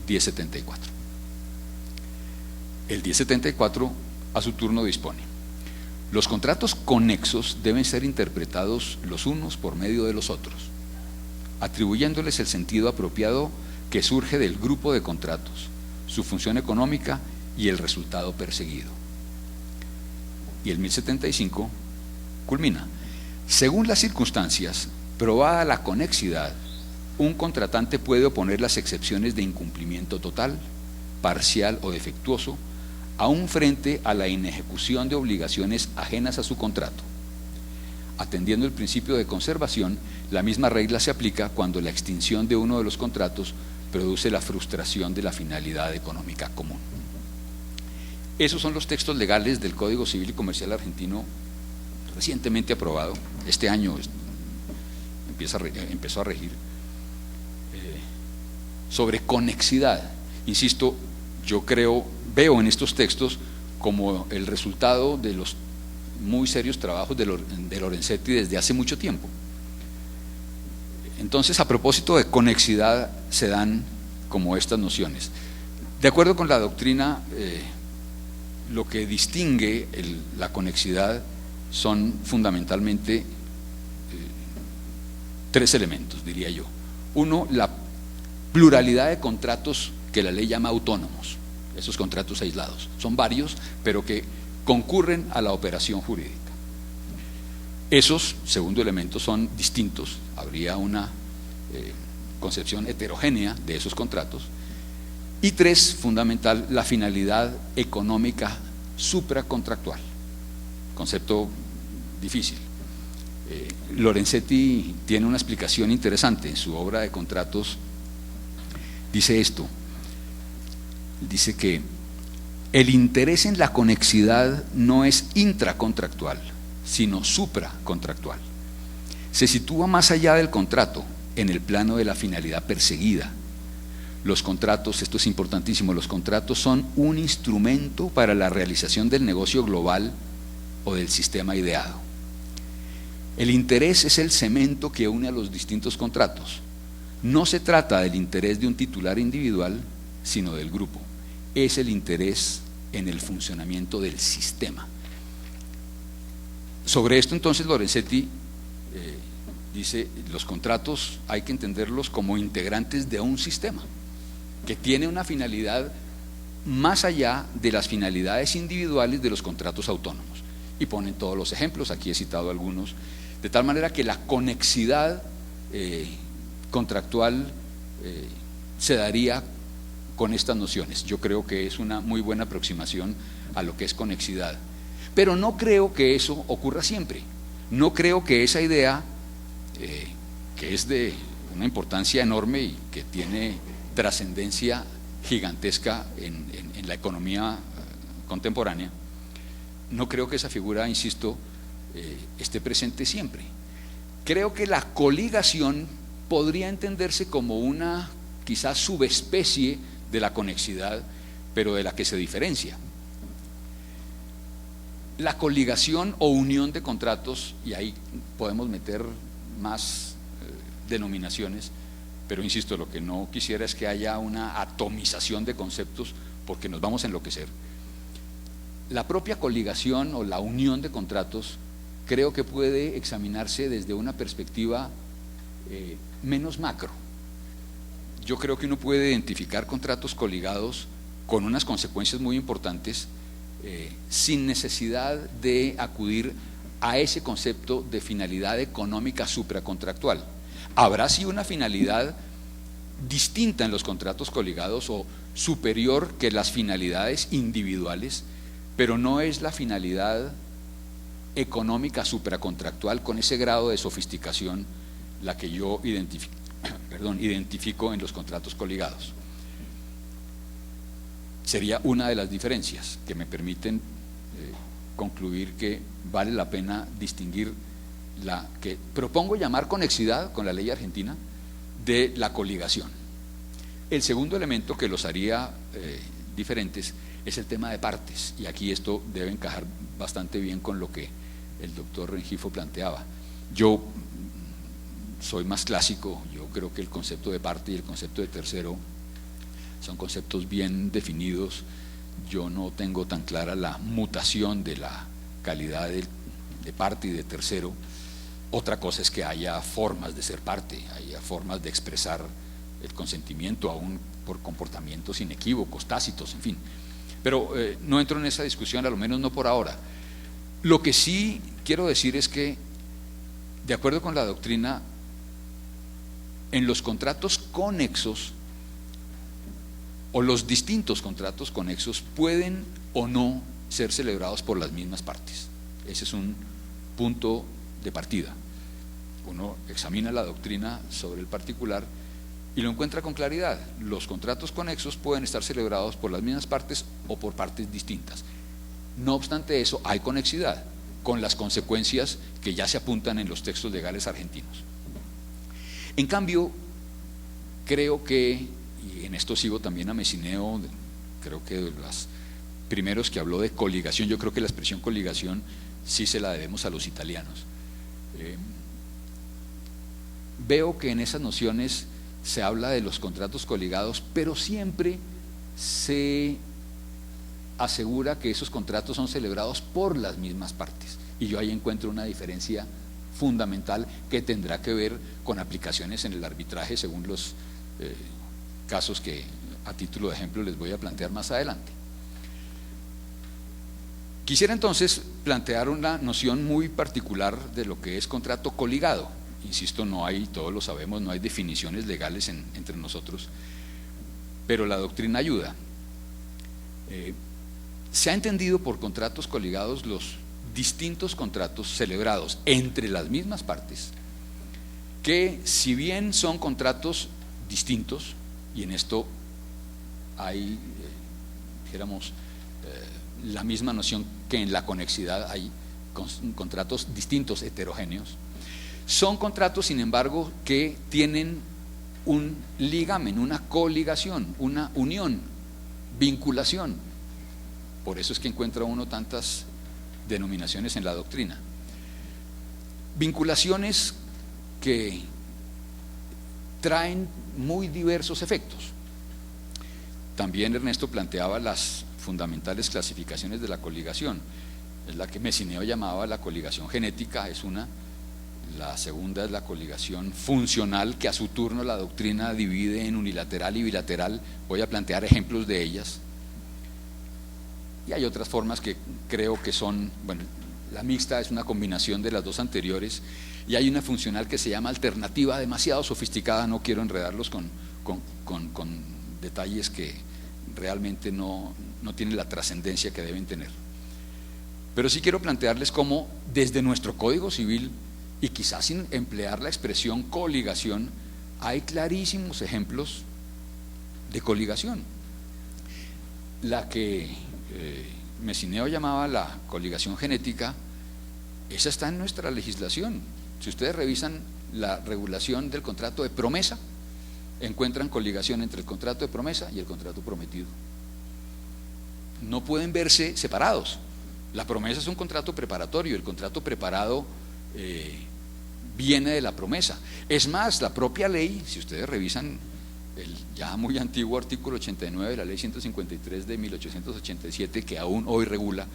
1074. El 1074 a su turno dispone: los contratos conexos deben ser interpretados los unos por medio de los otros, atribuyéndoles el sentido apropiado que surge del grupo de contratos, su función económica y el resultado perseguido. Y el 1075 culmina: según las circunstancias, probada la conexidad, un contratante puede oponer las excepciones de incumplimiento total, parcial o defectuoso, aún frente a la inejecución de obligaciones ajenas a su contrato. Atendiendo el principio de conservación, la misma regla se aplica cuando la extinción de uno de los contratos produce la frustración de la finalidad económica común. Esos son los textos legales del Código Civil y Comercial argentino recientemente aprobado. Este año empezó a regir sobre conexidad. Insisto, yo veo en estos textos como el resultado de los muy serios trabajos de Lorenzetti desde hace mucho tiempo. Entonces, a propósito de conexidad, se dan como estas nociones. De acuerdo con la doctrina, lo que distingue la conexidad son fundamentalmente tres elementos, diría yo. Uno, la pluralidad de contratos que la ley llama autónomos, esos contratos aislados. Son varios, pero que concurren a la operación jurídica. Esos, segundo elemento, son distintos. Habría una concepción heterogénea de esos contratos. Y tres, fundamental, la finalidad económica supracontractual. Concepto difícil. Lorenzetti tiene una explicación interesante en su obra de contratos. Dice esto: dice que el interés en la conexidad no es intracontractual, sino supracontractual. Se sitúa más allá del contrato en el plano de la finalidad perseguida. Los contratos, esto es importantísimo, los contratos son un instrumento para la realización del negocio global o del sistema ideado. El interés es el cemento que une a los distintos contratos. No se trata del interés de un titular individual, sino del grupo. Es el interés en el funcionamiento del sistema. Sobre esto entonces Lorenzetti dice, los contratos hay que entenderlos como integrantes de un sistema que tiene una finalidad más allá de las finalidades individuales de los contratos autónomos. Y ponen todos los ejemplos, aquí he citado algunos, de tal manera que la conexidad contractual se daría con estas nociones. Yo creo que es una muy buena aproximación a lo que es conexidad. Pero no creo que eso ocurra siempre. No creo que esa idea, que es de una importancia enorme y que tiene trascendencia gigantesca en la economía contemporánea, no creo que esa figura, insisto, esté presente siempre. Creo que la coligación podría entenderse como una quizás subespecie de la conexidad, pero de la que se diferencia. La coligación o unión de contratos, y ahí podemos meter más denominaciones, pero insisto, lo que no quisiera es que haya una atomización de conceptos porque nos vamos a enloquecer. La propia coligación o la unión de contratos creo que puede examinarse desde una perspectiva menos macro. Yo creo que uno puede identificar contratos coligados con unas consecuencias muy importantes sin necesidad de acudir a ese concepto de finalidad económica supracontractual. Habrá sí una finalidad distinta en los contratos coligados o superior que las finalidades individuales, pero no es la finalidad económica supracontractual con ese grado de sofisticación la que yo identifico en los contratos coligados. Sería una de las diferencias que me permiten concluir que vale la pena distinguir la que propongo llamar conexidad con la ley argentina de la coligación. El segundo elemento que los haría diferentes es el tema de partes, y aquí esto debe encajar bastante bien con lo que el doctor Rengifo planteaba. Yo soy más clásico, yo creo que el concepto de parte y el concepto de tercero son conceptos bien definidos. Yo no tengo tan clara la mutación de la calidad de parte y de tercero. Otra cosa es que haya formas de ser parte, haya formas de expresar el consentimiento aún por comportamientos inequívocos, tácitos, en fin. Pero no entro en esa discusión, a lo menos no por ahora. Lo que sí quiero decir es que, de acuerdo con la doctrina, en los contratos conexos o los distintos contratos conexos pueden o no ser celebrados por las mismas partes. Ese es un punto de partida. Uno examina la doctrina sobre el particular y lo encuentra con claridad. Los contratos conexos pueden estar celebrados por las mismas partes o por partes distintas. No obstante eso, hay conexidad con las consecuencias que ya se apuntan en los textos legales argentinos. En cambio, creo que, y en esto sigo también a Messineo, creo que de los primeros que habló de coligación, yo creo que la expresión coligación sí se la debemos a los italianos. Veo que en esas nociones se habla de los contratos coligados, pero siempre se asegura que esos contratos son celebrados por las mismas partes, y yo ahí encuentro una diferencia fundamental que tendrá que ver con aplicaciones en el arbitraje según los casos que a título de ejemplo les voy a plantear más adelante. Quisiera entonces plantear una noción muy particular de lo que es contrato coligado. Insisto, no hay, todos lo sabemos, no hay definiciones legales entre nosotros, pero la doctrina ayuda. Se ha entendido por contratos coligados los distintos contratos celebrados entre las mismas partes, que si bien son contratos distintos, y en esto hay, dijéramos, la misma noción que en la conexidad, hay contratos distintos, heterogéneos, Son contratos, sin embargo, que tienen un ligamen, una coligación, una unión, vinculación. Por eso es que encuentra uno tantas denominaciones en la doctrina. Vinculaciones que traen muy diversos efectos. También Ernesto planteaba las fundamentales clasificaciones de la coligación. Es la que Messineo llamaba la coligación genética, es una. La segunda es la coligación funcional, que a su turno la doctrina divide en unilateral y bilateral. Voy a plantear ejemplos de ellas. Y hay otras formas que creo que son, bueno, la mixta es una combinación de las dos anteriores, y hay una funcional que se llama alternativa, demasiado sofisticada, no quiero enredarlos con detalles que realmente no tienen la trascendencia que deben tener. Pero sí quiero plantearles cómo desde nuestro Código Civil, y quizás sin emplear la expresión coligación, hay clarísimos ejemplos de coligación. La que Messineo llamaba la coligación genética, esa está en nuestra legislación. Si ustedes revisan la regulación del contrato de promesa, encuentran coligación entre el contrato de promesa y el contrato prometido. No pueden verse separados. La promesa es un contrato preparatorio, el contrato preparado viene de la promesa. Es más, la propia ley, si ustedes revisan el ya muy antiguo artículo 89 de la ley 153 de 1887, que aún hoy regula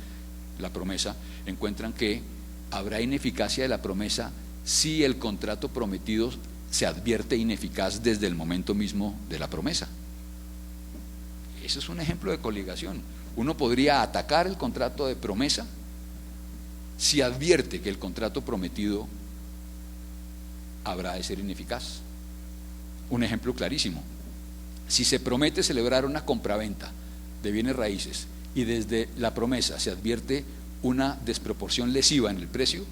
la promesa, encuentran que habrá ineficacia de la promesa si el contrato prometido se advierte ineficaz desde el momento mismo de la promesa. Ese es un ejemplo de coligación. Uno podría atacar el contrato de promesa si advierte que el contrato prometido habrá de ser ineficaz. Un ejemplo clarísimo: si se promete celebrar una compraventa de bienes raíces y desde la promesa se advierte una desproporción lesiva en el precio,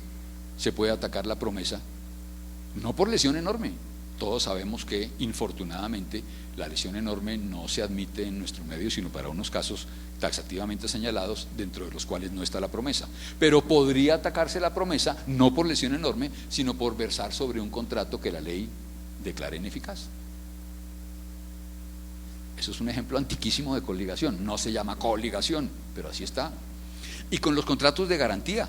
se puede atacar la promesa, no por lesión enorme. Todos sabemos que infortunadamente la lesión enorme no se admite en nuestro medio, sino para unos casos taxativamente señalados, dentro de los cuales no está la promesa. Pero podría atacarse la promesa no por lesión enorme, sino por versar sobre un contrato que la ley declara ineficaz. Eso es un ejemplo antiquísimo de coligación. No se llama coligación, pero así está. Y con los contratos de garantía,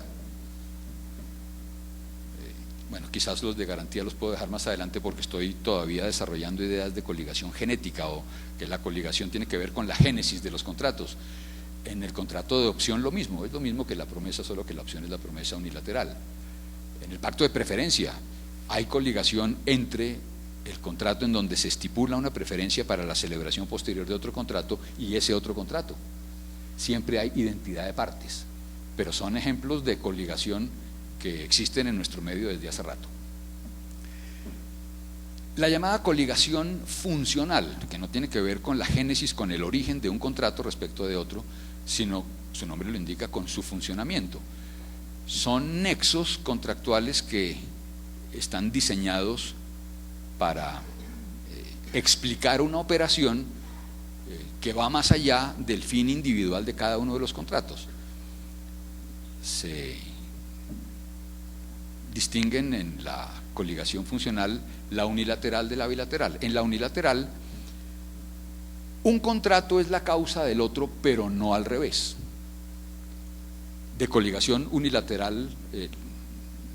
bueno, quizás los de garantía los puedo dejar más adelante porque estoy todavía desarrollando ideas de coligación genética, o que la coligación tiene que ver con la génesis de los contratos. En el contrato de opción lo mismo, es lo mismo que la promesa, solo que la opción es la promesa unilateral. En el pacto de preferencia hay coligación entre el contrato en donde se estipula una preferencia para la celebración posterior de otro contrato y ese otro contrato. Siempre hay identidad de partes, pero son ejemplos de coligación que existen en nuestro medio desde hace rato. La llamada coligación funcional, que no tiene que ver con la génesis, con el origen de un contrato respecto de otro, sino, su nombre lo indica, con su funcionamiento. Son nexos contractuales que están diseñados para explicar una operación que va más allá del fin individual de cada uno de los contratos. Se distinguen en la coligación funcional la unilateral de la bilateral. En la unilateral, un contrato es la causa del otro, pero no al revés. De coligación unilateral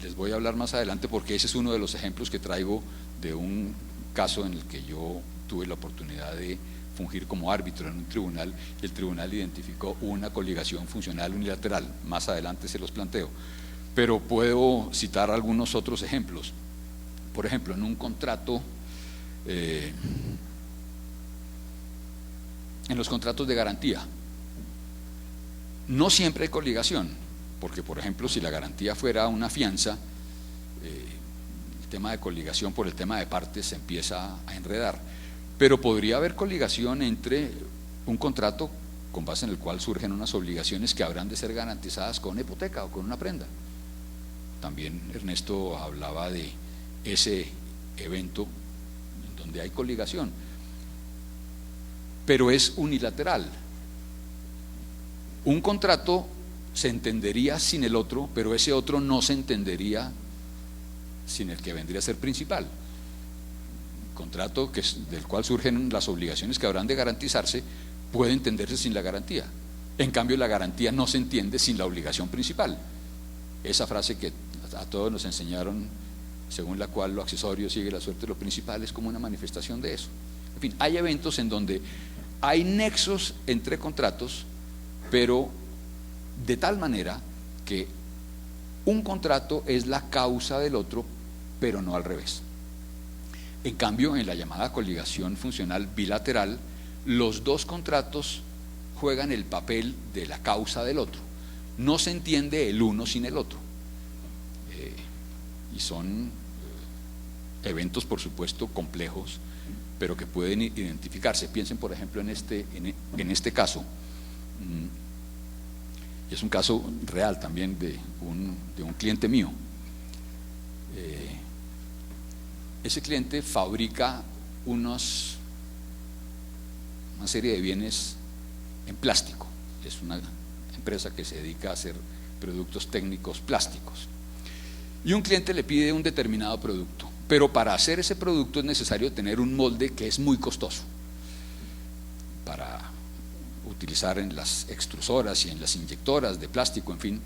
les voy a hablar más adelante, porque ese es uno de los ejemplos que traigo de un caso en el que yo tuve la oportunidad de fungir como árbitro en un tribunal, y el tribunal identificó una coligación funcional unilateral. Más adelante se los planteo, pero puedo citar algunos otros ejemplos. Por ejemplo, en un contrato, en los contratos de garantía, no siempre hay coligación, porque por ejemplo, si la garantía fuera una fianza, el tema de coligación por el tema de partes se empieza a enredar, pero podría haber coligación entre un contrato con base en el cual surgen unas obligaciones que habrán de ser garantizadas con una hipoteca o con una prenda. También Ernesto hablaba de ese evento en donde hay coligación, pero es unilateral. Un contrato se entendería sin el otro, pero ese otro no se entendería sin el que vendría a ser principal. Contrato del cual surgen las obligaciones que habrán de garantizarse puede entenderse sin la garantía. En cambio, la garantía no se entiende sin la obligación principal. Esa frase que a todos nos enseñaron, según la cual lo accesorio sigue la suerte de lo principal, es como una manifestación de eso. En fin, hay eventos en donde hay nexos entre contratos, pero de tal manera que un contrato es la causa del otro, pero no al revés. En cambio, en la llamada coligación funcional bilateral, los dos contratos juegan el papel de la causa del otro. No se entiende el uno sin el otro. Y son eventos, por supuesto, complejos, pero que pueden identificarse. Piensen, por ejemplo, en este caso. Y es un caso real también de un cliente mío. Ese cliente fabrica una serie de bienes en plástico. Es una empresa que se dedica a hacer productos técnicos plásticos. Y un cliente le pide un determinado producto, pero para hacer ese producto es necesario tener un molde que es muy costoso para utilizar en las extrusoras y en las inyectoras de plástico, en fin,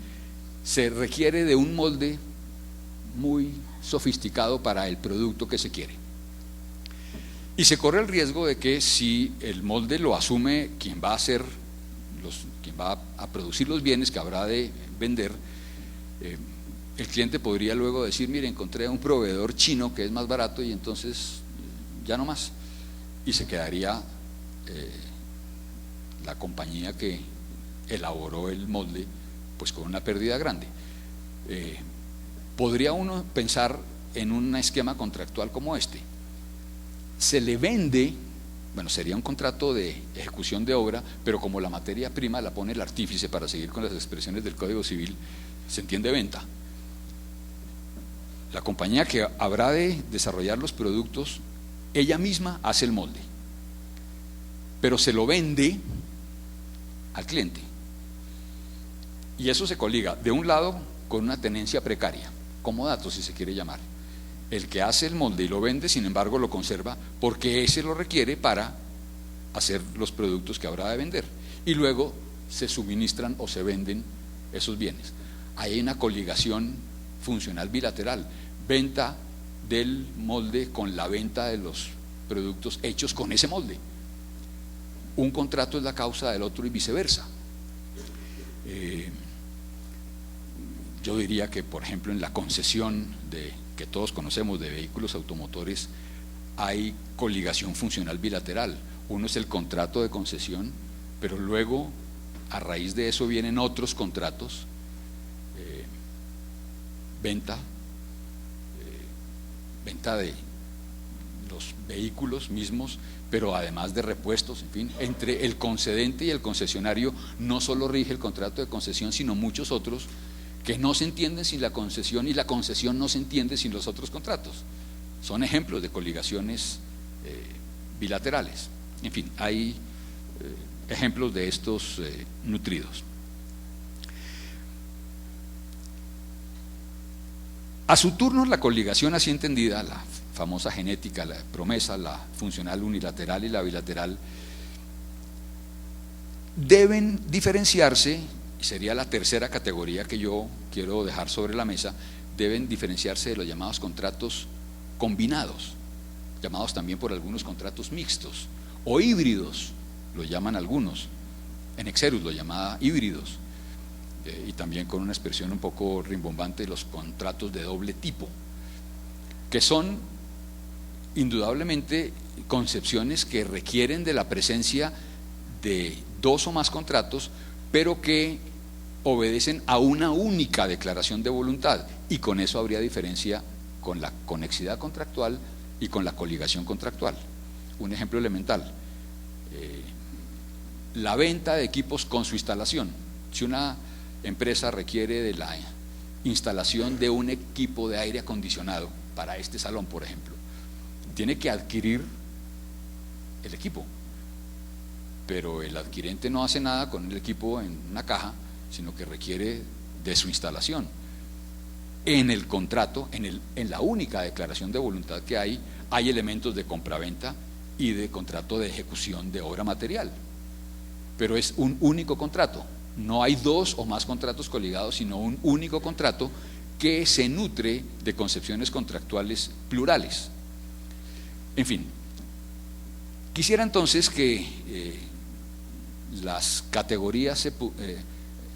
se requiere de un molde muy sofisticado para el producto que se quiere. Y se corre el riesgo de que si el molde lo asume quien va a producir los bienes que habrá de vender, el cliente podría luego decir: mire, encontré un proveedor chino que es más barato y entonces ya no más. Y se quedaría la compañía que elaboró el molde pues con una pérdida grande. Podría uno pensar en un esquema contractual como este. Se le vende, bueno, sería un contrato de ejecución de obra, pero como la materia prima la pone el artífice, para seguir con las expresiones del Código Civil, se entiende venta. La compañía que habrá de desarrollar los productos, ella misma hace el molde, pero se lo vende al cliente. Y eso se coliga, de un lado, con una tenencia precaria, comodato si se quiere llamar. El que hace el molde y lo vende, sin embargo, lo conserva porque ese lo requiere para hacer los productos que habrá de vender. Y luego se suministran o se venden esos bienes. Ahí hay una coligación funcional bilateral, venta del molde con la venta de los productos hechos con ese molde. Un contrato es la causa del otro y viceversa. Yo diría que, por ejemplo, en la concesión que todos conocemos de vehículos automotores, hay coligación funcional bilateral. Uno es el contrato de concesión, pero luego a raíz de eso vienen otros contratos, venta de los vehículos mismos, pero además de repuestos, en fin, entre el concedente y el concesionario no solo rige el contrato de concesión, sino muchos otros que no se entienden sin la concesión, y la concesión no se entiende sin los otros contratos. Son ejemplos de coligaciones bilaterales. En fin, hay ejemplos de estos nutridos. A su turno, la coligación así entendida, la famosa genética, la promesa, la funcional unilateral y la bilateral, deben diferenciarse, y sería la tercera categoría que yo quiero dejar sobre la mesa, deben diferenciarse de los llamados contratos combinados, llamados también por algunos contratos mixtos, o híbridos, lo llaman algunos. En Exerus lo llamaba híbridos, y también con una expresión un poco rimbombante, los contratos de doble tipo, que son indudablemente concepciones que requieren de la presencia de dos o más contratos, pero que obedecen a una única declaración de voluntad, y con eso habría diferencia con la conexidad contractual y con la coligación contractual. Un ejemplo elemental: la venta de equipos con su instalación. Si una empresa requiere de la instalación de un equipo de aire acondicionado para este salón, por ejemplo, tiene que adquirir el equipo, pero el adquirente no hace nada con el equipo en una caja, sino que requiere de su instalación. en el contrato, en la única declaración de voluntad que hay elementos de compraventa y de contrato de ejecución de obra material. Pero es un único contrato, no hay dos o más contratos coligados, sino un único contrato que se nutre de concepciones contractuales plurales. En fin, quisiera entonces que las categorías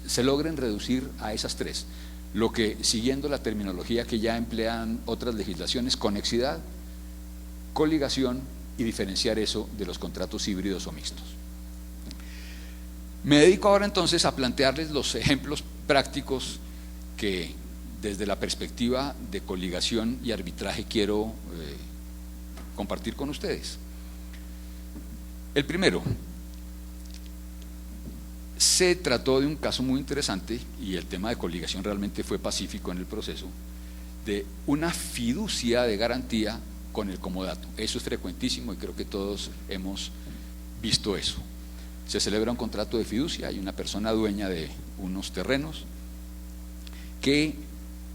se logren reducir a esas tres, lo que, siguiendo la terminología que ya emplean otras legislaciones, conexidad, coligación, y diferenciar eso de los contratos híbridos o mixtos. Me dedico ahora entonces a plantearles los ejemplos prácticos que desde la perspectiva de coligación y arbitraje quiero compartir con ustedes. El primero, se trató de un caso muy interesante, y el tema de coligación realmente fue pacífico en el proceso, de una fiducia de garantía con el comodato. Eso es frecuentísimo y creo que todos hemos visto eso. Se celebra un contrato de fiducia, hay una persona dueña de unos terrenos que,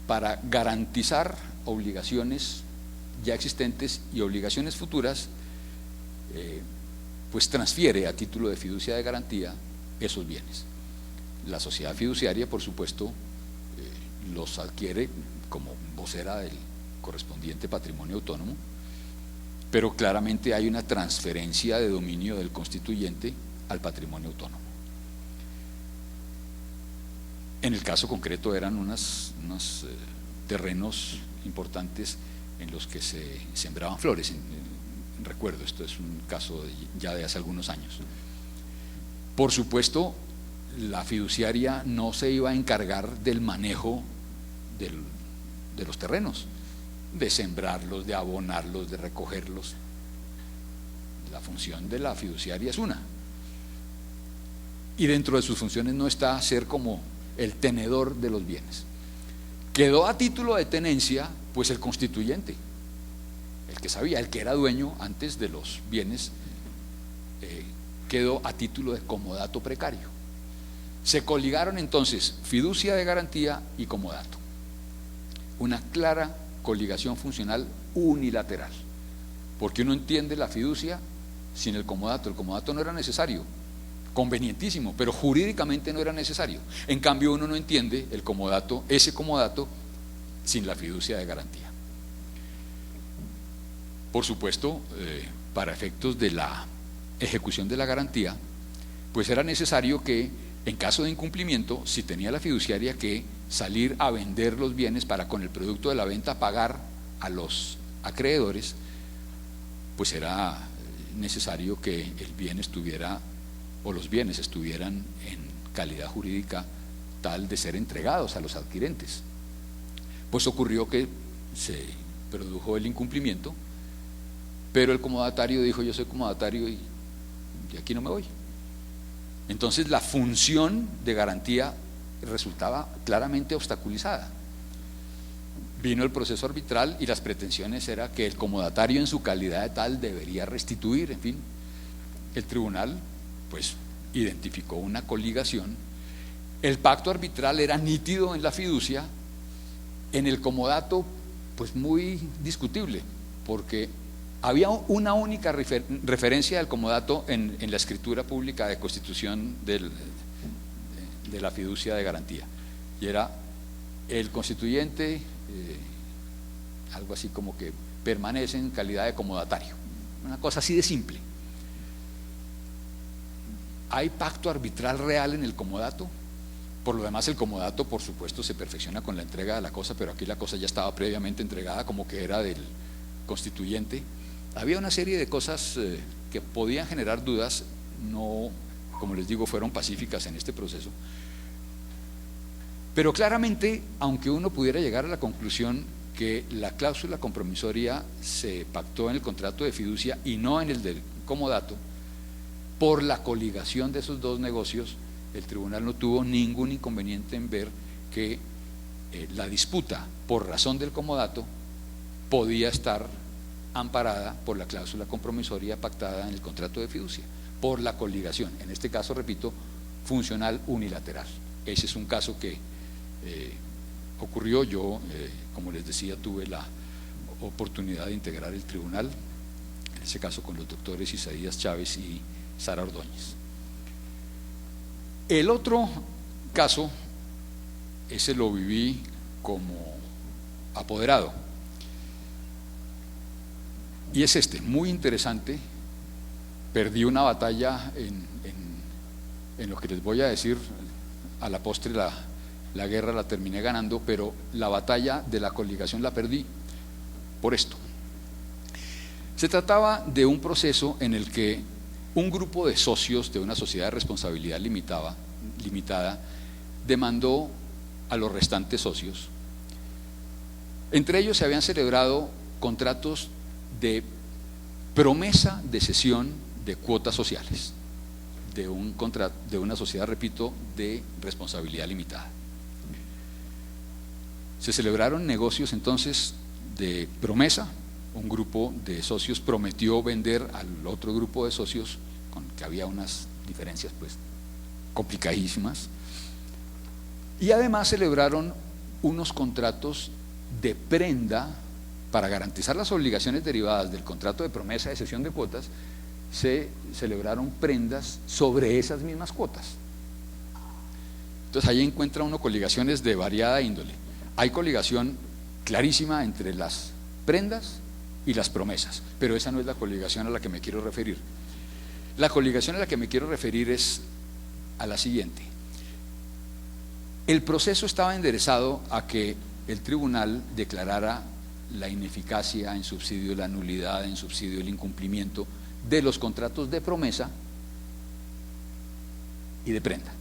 para garantizar obligaciones ya existentes y obligaciones futuras, pues transfiere a título de fiducia de garantía esos bienes. La sociedad fiduciaria, por supuesto, los adquiere como vocera del correspondiente patrimonio autónomo, pero claramente hay una transferencia de dominio del constituyente al patrimonio autónomo. En el caso concreto eran unos terrenos importantes en los que se sembraban flores. Recuerdo, esto es un caso ya de hace algunos años. Por supuesto, la fiduciaria no se iba a encargar del manejo de los terrenos, de sembrarlos, de abonarlos, de recogerlos. La función de la fiduciaria es una. Y dentro de sus funciones no está ser como el tenedor de los bienes. Quedó a título de tenencia pues el constituyente, el que sabía, el que era dueño antes de los bienes, quedó a título de comodato precario. Se coligaron entonces fiducia de garantía y comodato. Una clara coligación funcional unilateral, porque uno entiende la fiducia sin el comodato. El comodato no era necesario, convenientísimo, pero jurídicamente no era necesario. En cambio, uno no entiende el comodato, ese comodato, sin la fiducia de garantía. Por supuesto, para efectos de la ejecución de la garantía, pues era necesario que, en caso de incumplimiento, si tenía la fiduciaria que salir a vender los bienes para, con el producto de la venta, pagar a los acreedores, pues era necesario que el bien estuviera, o los bienes estuvieran en calidad jurídica tal de ser entregados a los adquirentes. Pues ocurrió que se produjo el incumplimiento, pero el comodatario dijo: yo soy comodatario y aquí no me voy. Entonces la función de garantía resultaba claramente obstaculizada. Vino el proceso arbitral y las pretensiones era que el comodatario, en su calidad de tal, debería restituir. En fin, el tribunal pues identificó una coligación. El pacto arbitral era nítido en la fiducia, en el comodato pues muy discutible, porque había una única referencia del comodato en la escritura pública de constitución de la fiducia de garantía, y era el constituyente, algo así como que permanece en calidad de comodatario, una cosa así de simple. ¿Hay pacto arbitral real en el comodato? Por lo demás, el comodato, por supuesto, se perfecciona con la entrega de la cosa, pero aquí la cosa ya estaba previamente entregada, como que era del constituyente. Había una serie de cosas que podían generar dudas, no, como les digo, fueron pacíficas en este proceso. Pero claramente, aunque uno pudiera llegar a la conclusión que la cláusula compromisoria se pactó en el contrato de fiducia y no en el del comodato, por la coligación de esos dos negocios, el tribunal no tuvo ningún inconveniente en ver que la disputa por razón del comodato podía estar amparada por la cláusula compromisoria pactada en el contrato de fiducia, por la coligación, en este caso, repito, funcional unilateral. Ese es un caso que ocurrió. Yo, como les decía, tuve la oportunidad de integrar el tribunal, en ese caso con los doctores Isaías Chávez y Sara Ordóñez. El otro caso, ese lo viví como apoderado, y es este, muy interesante. Perdí una batalla en lo que les voy a decir, a la postre la guerra la terminé ganando, pero la batalla de la coligación la perdí por esto. Se trataba de un proceso en el que un grupo de socios de una sociedad de responsabilidad limitada demandó a los restantes socios. Entre ellos se habían celebrado contratos de promesa de cesión de cuotas sociales de una sociedad, repito, de responsabilidad limitada. Se celebraron negocios entonces de promesa. Un grupo de socios prometió vender al otro grupo de socios, con que había unas diferencias pues complicadísimas, y además celebraron unos contratos de prenda para garantizar las obligaciones derivadas del contrato de promesa de cesión de cuotas. Se celebraron prendas sobre esas mismas cuotas. Entonces ahí encuentra uno coligaciones de variada índole. Hay coligación clarísima entre las prendas y las promesas, pero esa no es la coligación a la que me quiero referir. La coligación a la que me quiero referir es a la siguiente. El proceso estaba enderezado a que el tribunal declarara la ineficacia en subsidio, la nulidad en subsidio, el incumplimiento de los contratos de promesa y de prenda.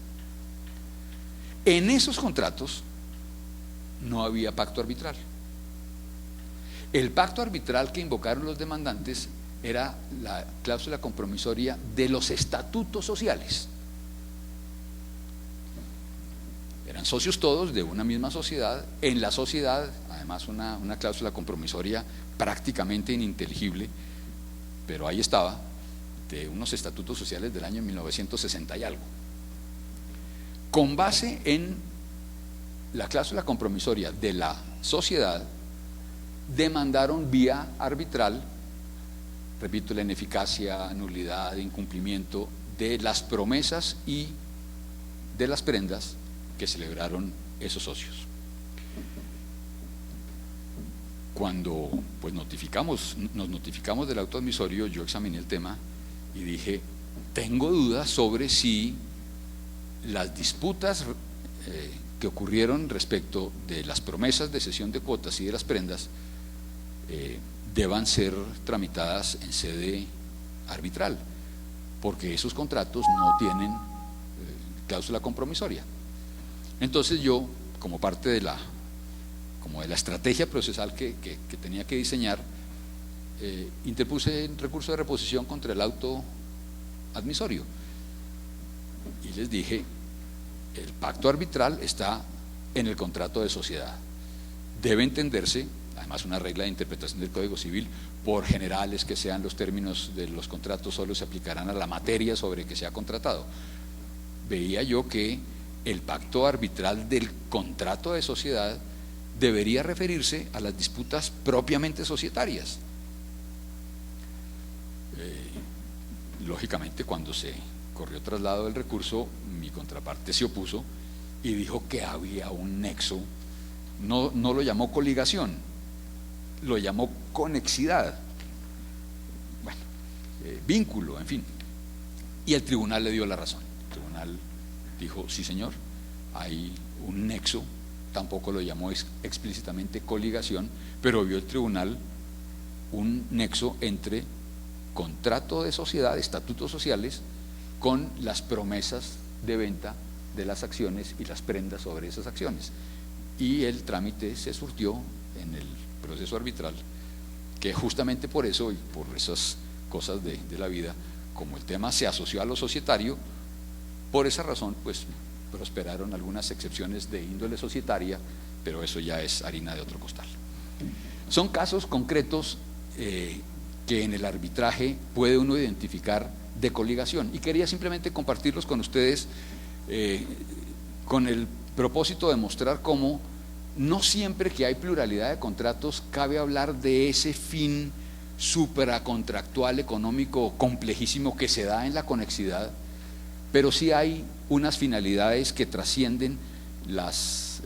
En esos contratos no había pacto arbitral. El pacto arbitral que invocaron los demandantes era la cláusula compromisoria de los estatutos sociales. Eran socios todos de una misma sociedad. En la sociedad, además, una cláusula compromisoria prácticamente ininteligible, pero ahí estaba, de unos estatutos sociales del año 1960 y algo. Con base en la cláusula compromisoria de la sociedad, demandaron vía arbitral, repito, la ineficacia, nulidad, incumplimiento de las promesas y de las prendas que celebraron esos socios. Cuando pues nos notificamos del auto admisorio, yo examiné el tema y dije, tengo dudas sobre si las disputas que ocurrieron respecto de las promesas de cesión de cuotas y de las prendas deban ser tramitadas en sede arbitral, porque esos contratos no tienen cláusula compromisoria. Entonces yo, como parte de la estrategia procesal que tenía que diseñar, interpuse un recurso de reposición contra el auto admisorio y les dije, el pacto arbitral está en el contrato de sociedad, debe entenderse, además una regla de interpretación del Código Civil, por generales que sean los términos de los contratos, solo se aplicarán a la materia sobre que se ha contratado. Veía yo que el pacto arbitral del contrato de sociedad debería referirse a las disputas propiamente societarias. Lógicamente, cuando se corrió traslado del recurso, mi contraparte se opuso y dijo que había un nexo, no lo llamó coligación, lo llamó conexidad, bueno, vínculo, en fin. Y el tribunal le dio la razón. El tribunal dijo, sí señor, hay un nexo, tampoco lo llamó explícitamente coligación, pero vio el tribunal un nexo entre contrato de sociedad, estatutos sociales, con las promesas de venta de las acciones y las prendas sobre esas acciones. Y el trámite se surtió en el proceso arbitral, que justamente por eso y por esas cosas de la vida, como el tema se asoció a lo societario, por esa razón pues prosperaron algunas excepciones de índole societaria, pero eso ya es harina de otro costal. Son casos concretos que en el arbitraje puede uno identificar de coligación, y quería simplemente compartirlos con ustedes con el propósito de mostrar cómo no siempre que hay pluralidad de contratos cabe hablar de ese fin supracontractual económico complejísimo que se da en la conexidad, pero sí hay unas finalidades que trascienden las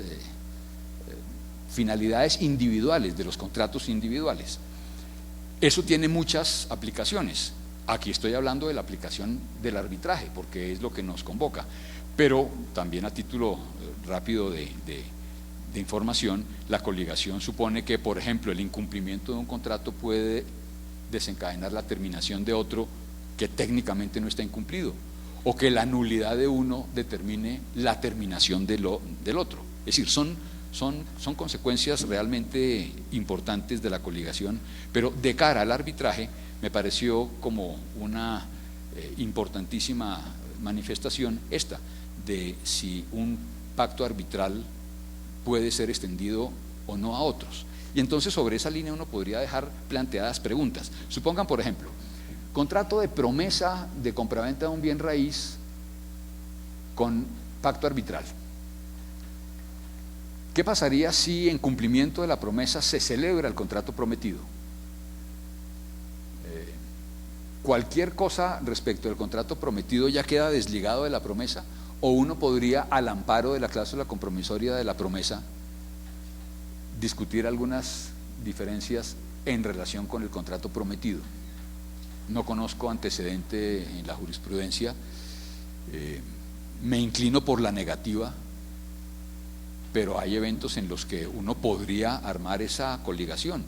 finalidades individuales de los contratos individuales. Eso tiene muchas aplicaciones. Aquí estoy hablando de la aplicación del arbitraje, porque es lo que nos convoca, pero también a título rápido de información, la coligación supone que, por ejemplo, el incumplimiento de un contrato puede desencadenar la terminación de otro que técnicamente no está incumplido, o que la nulidad de uno determine la terminación del otro. Es decir, son consecuencias realmente importantes de la coligación, pero de cara al arbitraje me pareció como una importantísima manifestación esta, de si un pacto arbitral puede ser extendido o no a otros. Y entonces sobre esa línea uno podría dejar planteadas preguntas. Supongan, por ejemplo, contrato de promesa de compraventa de un bien raíz con pacto arbitral. ¿Qué pasaría si en cumplimiento de la promesa se celebra el contrato prometido? ¿Cualquier cosa respecto del contrato prometido ya queda desligado de la promesa? ¿O uno podría, al amparo de la cláusula compromisoria de la promesa, discutir algunas diferencias en relación con el contrato prometido? No conozco antecedente en la jurisprudencia, me inclino por la negativa, pero hay eventos en los que uno podría armar esa coligación,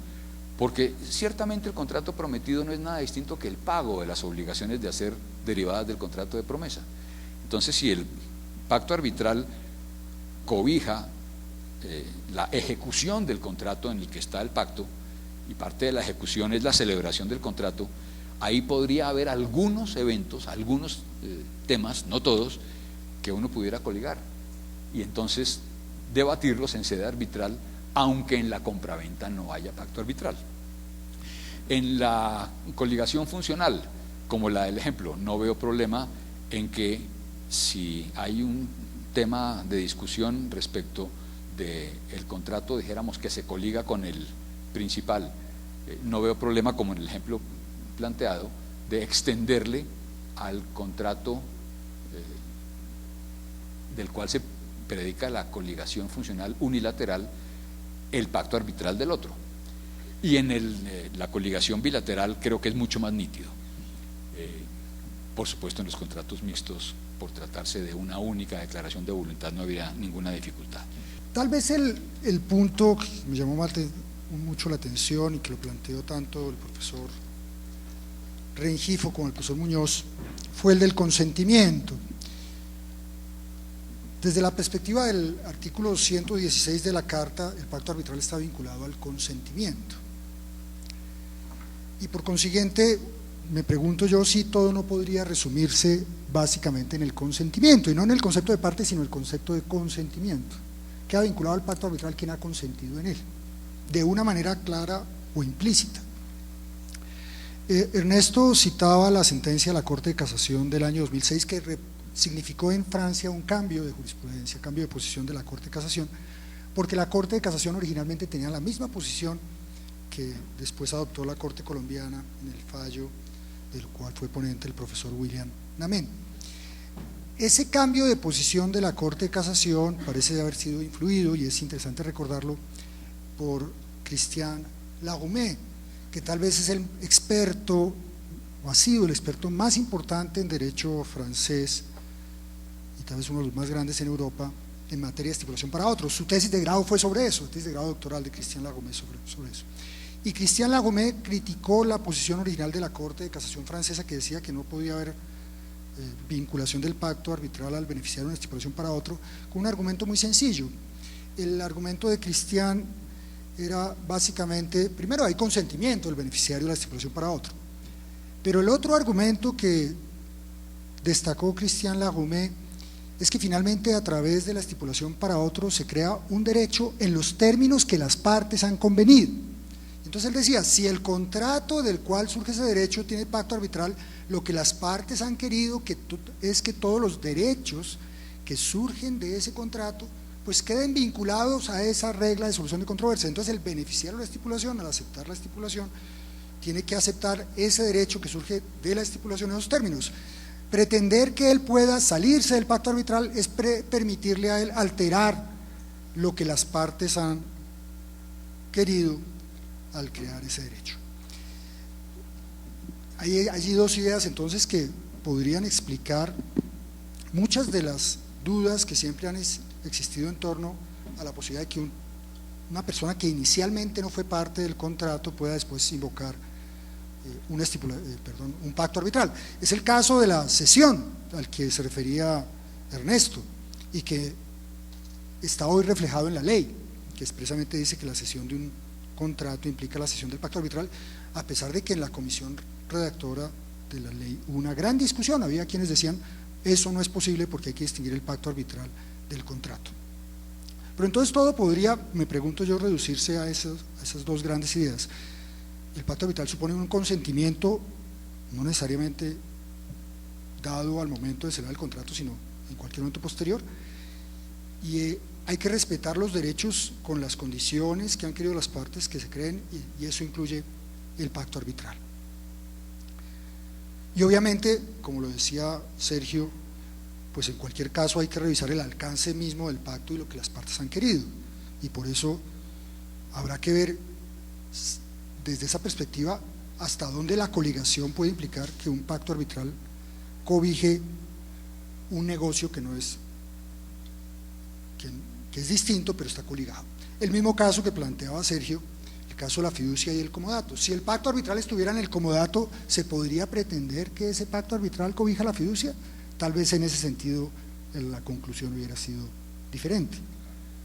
porque ciertamente el contrato prometido no es nada distinto que el pago de las obligaciones de hacer derivadas del contrato de promesa. Entonces, si el pacto arbitral cobija la ejecución del contrato en el que está el pacto, y parte de la ejecución es la celebración del contrato, ahí podría haber algunos eventos, algunos temas, no todos, que uno pudiera coligar, y entonces debatirlos en sede arbitral, aunque en la compraventa no haya pacto arbitral. En la coligación funcional, como la del ejemplo, no veo problema en que si hay un tema de discusión respecto del contrato, dijéramos que se coliga con el principal, no veo problema, como en el ejemplo planteado, de extenderle al contrato del cual se predica la coligación funcional unilateral el pacto arbitral del otro. Y en la coligación bilateral creo que es mucho más nítido. Por supuesto, en los contratos mixtos, por tratarse de una única declaración de voluntad, no habría ninguna dificultad. Tal vez el punto que me llamó mucho la atención y que lo planteó tanto el profesor Rengifo como el profesor Muñoz fue el del consentimiento. Desde la perspectiva del artículo 116 de la Carta, el pacto arbitral está vinculado al consentimiento. Y por consiguiente, me pregunto yo si todo no podría resumirse básicamente en el consentimiento, y no en el concepto de parte, sino el concepto de consentimiento. Queda vinculado al pacto arbitral quien ha consentido en él, de una manera clara o implícita. Ernesto citaba la sentencia de la Corte de Casación del año 2006 que significó en Francia un cambio de jurisprudencia, cambio de posición de la Corte de Casación, porque la Corte de Casación originalmente tenía la misma posición que después adoptó la Corte colombiana en el fallo del cual fue ponente el profesor William Namen. Ese cambio de posición de la Corte de Casación parece haber sido influido, y es interesante recordarlo, por Christian Lagomé, que tal vez es el experto, o ha sido el experto más importante en derecho francés, y tal vez uno de los más grandes en Europa, en materia de estipulación para otros. Su tesis de grado fue sobre eso, tesis de grado doctoral de Christian Lagomé sobre eso. Y Christian Lagomé criticó la posición original de la Corte de Casación francesa, que decía que no podía haber vinculación del pacto arbitral al beneficiario de una estipulación para otro, con un argumento muy sencillo. El argumento de Christian era básicamente, primero hay consentimiento del beneficiario de la estipulación para otro, pero el otro argumento que destacó Christian Lagomé es que finalmente a través de la estipulación para otro se crea un derecho en los términos que las partes han convenido. Entonces él decía, si el contrato del cual surge ese derecho tiene pacto arbitral, lo que las partes han querido es que todos los derechos que surgen de ese contrato pues queden vinculados a esa regla de solución de controversia. Entonces el beneficiario de la estipulación, al aceptar la estipulación, tiene que aceptar ese derecho que surge de la estipulación en esos términos. Pretender que él pueda salirse del pacto arbitral es permitirle a él alterar lo que las partes han querido al crear ese derecho. Hay allí dos ideas entonces que podrían explicar muchas de las dudas que siempre han existido en torno a la posibilidad de que una persona que inicialmente no fue parte del contrato pueda después invocar un pacto arbitral. Es el caso de la cesión al que se refería Ernesto y que está hoy reflejado en la ley, que expresamente dice que la cesión de un contrato implica la cesión del pacto arbitral, a pesar de que en la comisión redactora de la ley hubo una gran discusión. Había quienes decían eso no es posible porque hay que distinguir el pacto arbitral del contrato. Pero entonces todo podría, me pregunto yo, reducirse a esas dos grandes ideas. El pacto arbitral supone un consentimiento no necesariamente dado al momento de celebrar el contrato, sino en cualquier momento posterior, y hay que respetar los derechos con las condiciones que han querido las partes que se creen, y eso incluye el pacto arbitral. Y obviamente, como lo decía Sergio, pues en cualquier caso hay que revisar el alcance mismo del pacto y lo que las partes han querido, y por eso habrá que ver desde esa perspectiva hasta dónde la coligación puede implicar que un pacto arbitral cobije un negocio que no es, que es distinto pero está coligado. El mismo caso que planteaba Sergio, el caso de la fiducia y el comodato. Si el pacto arbitral estuviera en el comodato, ¿se podría pretender que ese pacto arbitral cobija la fiducia? Tal vez en ese sentido la conclusión hubiera sido diferente.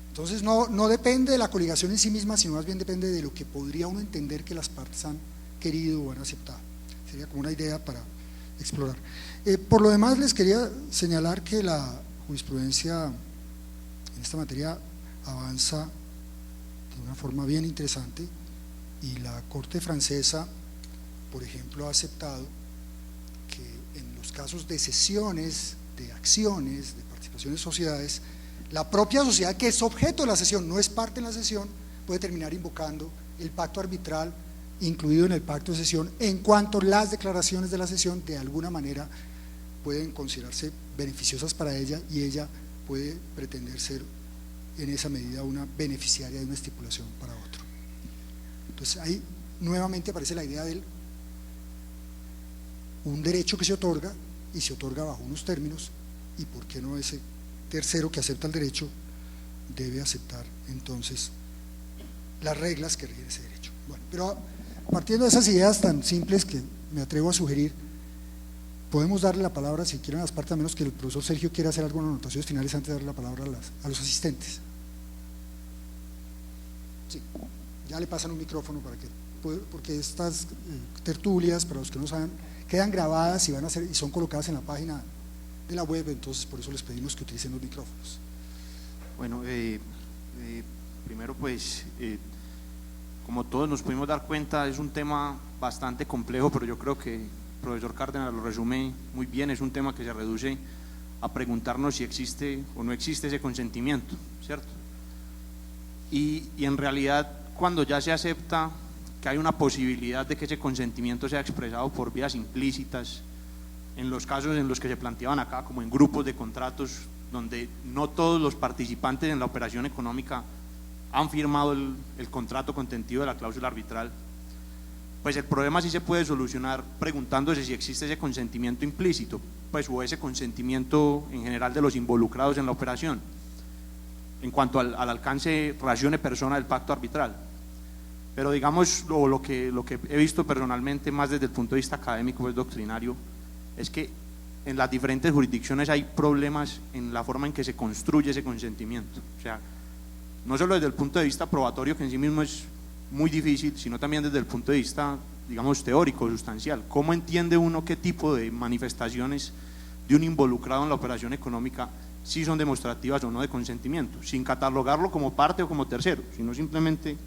Entonces no depende de la coligación en sí misma, sino más bien depende de lo que podría uno entender que las partes han querido o han aceptado. Sería como una idea para explorar. Por lo demás, les quería señalar que la jurisprudencia en esta materia avanza de una forma bien interesante, y la Corte francesa, por ejemplo, ha aceptado que en los casos de cesiones, de acciones, de participaciones de sociedades, la propia sociedad que es objeto de la cesión, no es parte en la cesión, puede terminar invocando el pacto arbitral incluido en el pacto de cesión, en cuanto las declaraciones de la cesión de alguna manera pueden considerarse beneficiosas para ella, y ella puede pretender ser en esa medida una beneficiaria de una estipulación para otro. Entonces ahí nuevamente aparece la idea de un derecho que se otorga, y se otorga bajo unos términos, y por qué no ese tercero que acepta el derecho debe aceptar entonces las reglas que rigen ese derecho. Bueno, pero partiendo de esas ideas tan simples que me atrevo a sugerir, podemos darle la palabra, si quieren, a las partes, a menos que el profesor Sergio quiera hacer algunas anotaciones finales antes de darle la palabra a los asistentes. Sí, ya le pasan un micrófono porque estas tertulias, para los que no saben, quedan grabadas y y son colocadas en la página de la web, entonces por eso les pedimos que utilicen los micrófonos. Bueno, primero pues, como todos nos pudimos dar cuenta, es un tema bastante complejo, pero yo creo que el profesor Cárdenas lo resume muy bien. Es un tema que se reduce a preguntarnos si existe o no existe ese consentimiento, ¿cierto? Y en realidad, cuando ya se acepta que hay una posibilidad de que ese consentimiento sea expresado por vías implícitas, en los casos en los que se planteaban acá, como en grupos de contratos donde no todos los participantes en la operación económica han firmado el contrato contenido de la cláusula arbitral, pues el problema sí se puede solucionar preguntándose si existe ese consentimiento implícito, pues, o ese consentimiento en general de los involucrados en la operación, en cuanto al alcance ratione persona del pacto arbitral. Pero digamos, lo que he visto personalmente, más desde el punto de vista académico, pues doctrinario, es que en las diferentes jurisdicciones hay problemas en la forma en que se construye ese consentimiento. O sea, no solo desde el punto de vista probatorio, que en sí mismo es muy difícil, sino también desde el punto de vista, digamos, teórico, sustancial. ¿Cómo entiende uno qué tipo de manifestaciones de un involucrado en la operación económica sí son demostrativas o no de consentimiento, sin catalogarlo como parte o como tercero, sino simplemente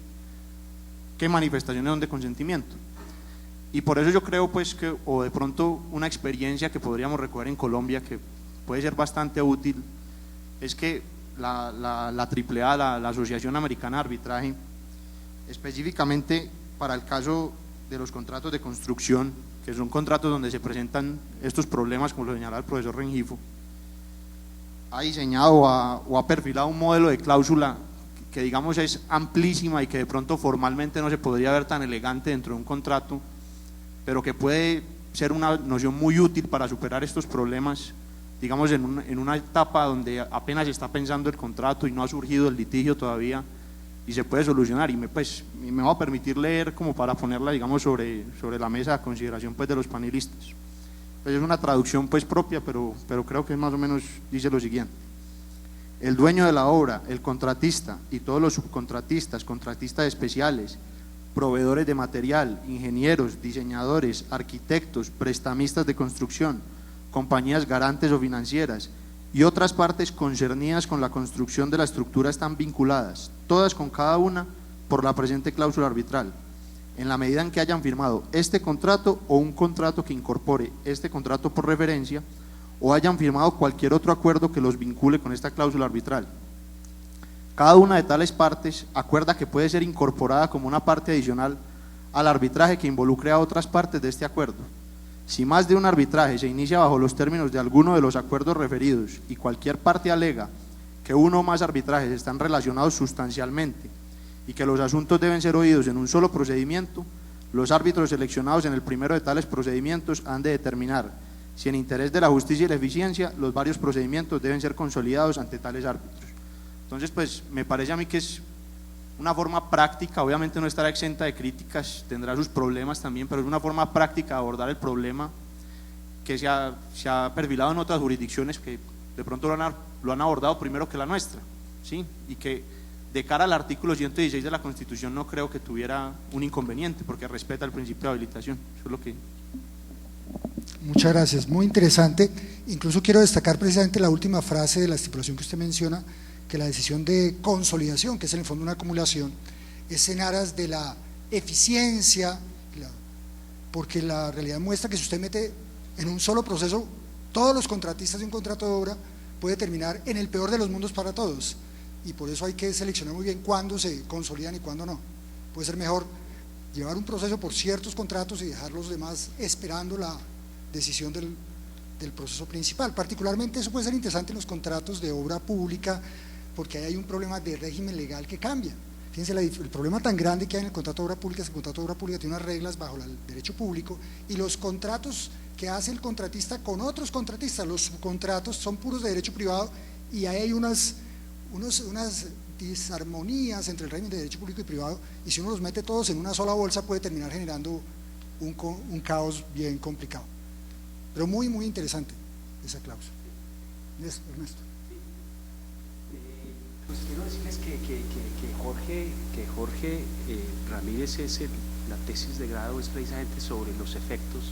qué manifestaciones son de consentimiento? Y por eso yo creo, pues, que, o de pronto una experiencia que podríamos recoger en Colombia que puede ser bastante útil, es que la AAA, la Asociación Americana de Arbitraje, específicamente para el caso de los contratos de construcción, que son contratos donde se presentan estos problemas, como lo señalaba el profesor Rengifo, ha diseñado o ha perfilado un modelo de cláusula que digamos es amplísima y que de pronto formalmente no se podría ver tan elegante dentro de un contrato, pero que puede ser una noción muy útil para superar estos problemas, digamos en una etapa donde apenas está pensando el contrato y no ha surgido el litigio todavía y se puede solucionar. Y me va a permitir leer como para ponerla digamos sobre la mesa de consideración pues de los panelistas. Pues es una traducción pues propia, pero creo que más o menos dice lo siguiente: el dueño de la obra, el contratista y todos los subcontratistas, contratistas especiales, proveedores de material, ingenieros, diseñadores, arquitectos, prestamistas de construcción, compañías garantes o financieras y otras partes concernidas con la construcción de la estructura están vinculadas, todas con cada una, por la presente cláusula arbitral, en la medida en que hayan firmado este contrato o un contrato que incorpore este contrato por referencia, o hayan firmado cualquier otro acuerdo que los vincule con esta cláusula arbitral. Cada una de tales partes acuerda que puede ser incorporada como una parte adicional al arbitraje que involucre a otras partes de este acuerdo. Si más de un arbitraje se inicia bajo los términos de alguno de los acuerdos referidos y cualquier parte alega que uno o más arbitrajes están relacionados sustancialmente y que los asuntos deben ser oídos en un solo procedimiento, los árbitros seleccionados en el primero de tales procedimientos han de determinar si en interés de la justicia y la eficiencia los varios procedimientos deben ser consolidados ante tales árbitros. Entonces, pues me parece a mí que es una forma práctica, obviamente no estará exenta de críticas, tendrá sus problemas también, pero es una forma práctica de abordar el problema que se ha perfilado en otras jurisdicciones que de pronto lo han abordado primero que la nuestra, ¿sí? Y que de cara al artículo 116 de la Constitución no creo que tuviera un inconveniente, porque respeta el principio de habilitación. Eso es lo que… Muchas gracias, muy interesante. Incluso quiero destacar precisamente la última frase de la estipulación que usted menciona, que la decisión de consolidación, que es en el fondo una acumulación, es en aras de la eficiencia, porque la realidad muestra que si usted mete en un solo proceso todos los contratistas de un contrato de obra, puede terminar en el peor de los mundos para todos, y por eso hay que seleccionar muy bien cuándo se consolidan y cuándo no. Puede ser mejor llevar un proceso por ciertos contratos y dejar los demás esperando la decisión del proceso principal. Particularmente eso puede ser interesante en los contratos de obra pública, porque ahí hay un problema de régimen legal que cambia. Fíjense el problema tan grande que hay en el contrato de obra pública es que el contrato de obra pública tiene unas reglas bajo el derecho público, y los contratos que hace el contratista con otros contratistas, los subcontratos, son puros de derecho privado, y ahí hay unas disarmonías entre el régimen de derecho público y privado, y si uno los mete todos en una sola bolsa puede terminar generando un caos bien complicado. Pero muy, muy interesante esa cláusula. Ernesto. Pues quiero decirles que Jorge Ramírez la tesis de grado es precisamente sobre los efectos